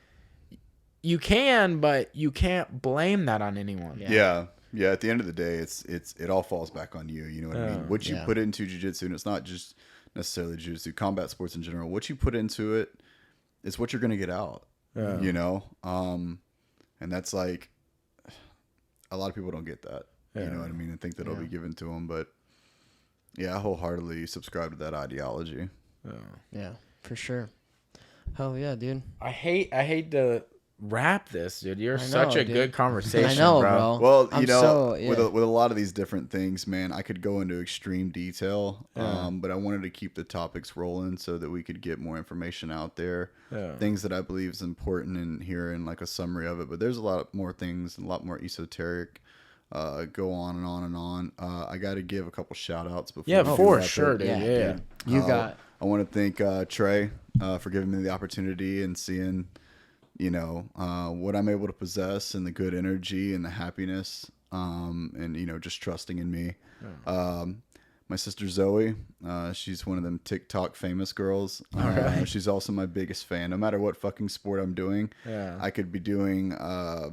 you can, but you can't blame that on anyone. Yeah. At the end of the day, it all falls back on you. You know what I mean? What you put into jiu-jitsu, and it's not just necessarily jiu-jitsu, combat sports in general. What you put into it is what you're going to get out. Yeah. You know? And that's like a lot of people don't get that. You know what I mean? And think that it'll be given to them, but I wholeheartedly subscribe to that ideology. Yeah, for sure. Hell yeah, dude. I hate to wrap this, dude. You're such a good conversation. I know, bro. Well, you know, with a lot of these different things, man, I could go into extreme detail, but I wanted to keep the topics rolling so that we could get more information out there. Things that I believe is important in here, and like a summary of it. But there's a lot more things and a lot more esoteric. Go on and on and on. I got to give a couple shout outs before. Yeah, for sure, dude. Yeah. You got. I want to thank Trey for giving me the opportunity and seeing, you know, what I'm able to possess, and the good energy and the happiness, and, you know, just trusting in me. My sister Zoe, she's one of them TikTok famous girls. She's also my biggest fan. No matter what fucking sport I'm doing, I could be doing, I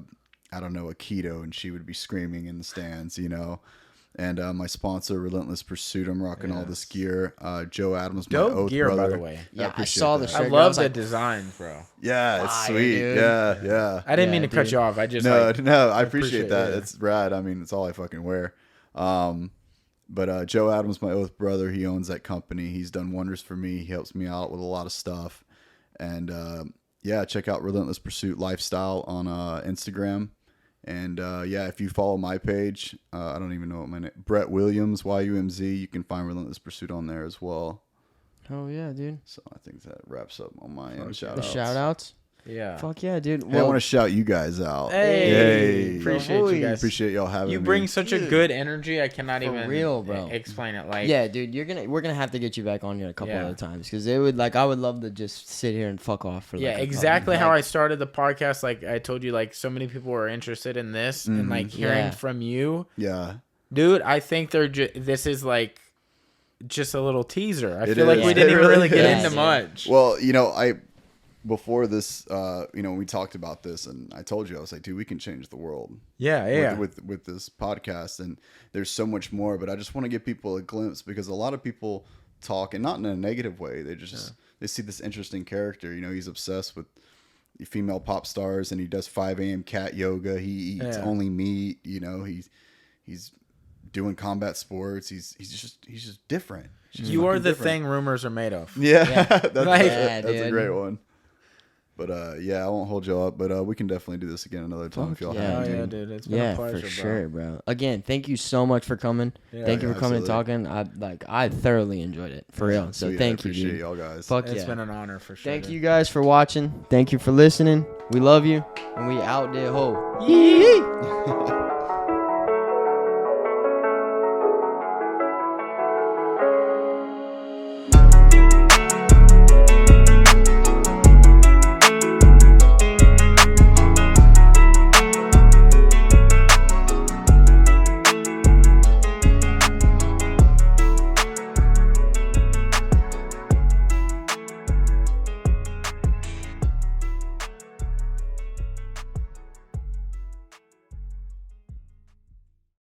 don't know, Aikido, and she would be screaming in the stands, you know. And my sponsor, Relentless Pursuit, I'm rocking all this gear. Joe Adams, my oath gear, brother. by the way. Yeah, I saw the shirt. I love the design, bro. Yeah, it's sweet. Dude. Yeah. I didn't mean to cut you off. I just no. I appreciate that. It's rad. I mean, it's all I fucking wear. But Joe Adams, my oath brother, he owns that company. He's done wonders for me. He helps me out with a lot of stuff. And check out Relentless Pursuit Lifestyle on Instagram. And if you follow my page, I don't even know what my name, Brett Williams, YUMZ, you can find Relentless Pursuit on there as well. Oh yeah, dude. So I think that wraps up on my end. Shout outs. Yeah. Fuck yeah, dude. Hey, I want to shout you guys out. Hey, appreciate you guys. Appreciate y'all having me. You bring such a good energy. I cannot For even real, bro. explain it. Like, yeah, dude, we're gonna have to get you back on here a couple other times because I would love to just sit here and fuck off for exactly how I started the podcast. Like I told you, like so many people were interested in this and like hearing from you. Yeah, dude, I think this is like just a little teaser. I feel like we It didn't even really get is. into much. Well, before this, we talked about this, and I told you, I was like, dude, we can change the world. Yeah. With this podcast, and there's so much more. But I just want to give people a glimpse because a lot of people talk, and not in a negative way. They just they see this interesting character. He's obsessed with female pop stars, and he does 5 a.m. cat yoga. He eats only meat. He's doing combat sports. He's just different. You are the thing rumors are made of. Yeah, that's dude. a great one. But I won't hold y'all up. But we can definitely do this again another time if y'all have me. Yeah, dude, it's been a pleasure, for sure, bro. Again, thank you so much for coming. Thank you for coming and talking. I thoroughly enjoyed it for real. So thank you, dude. Appreciate y'all guys. It's been an honor for sure. Thank you guys for watching. Thank you for listening. We love you, and we out there, ho. Yee!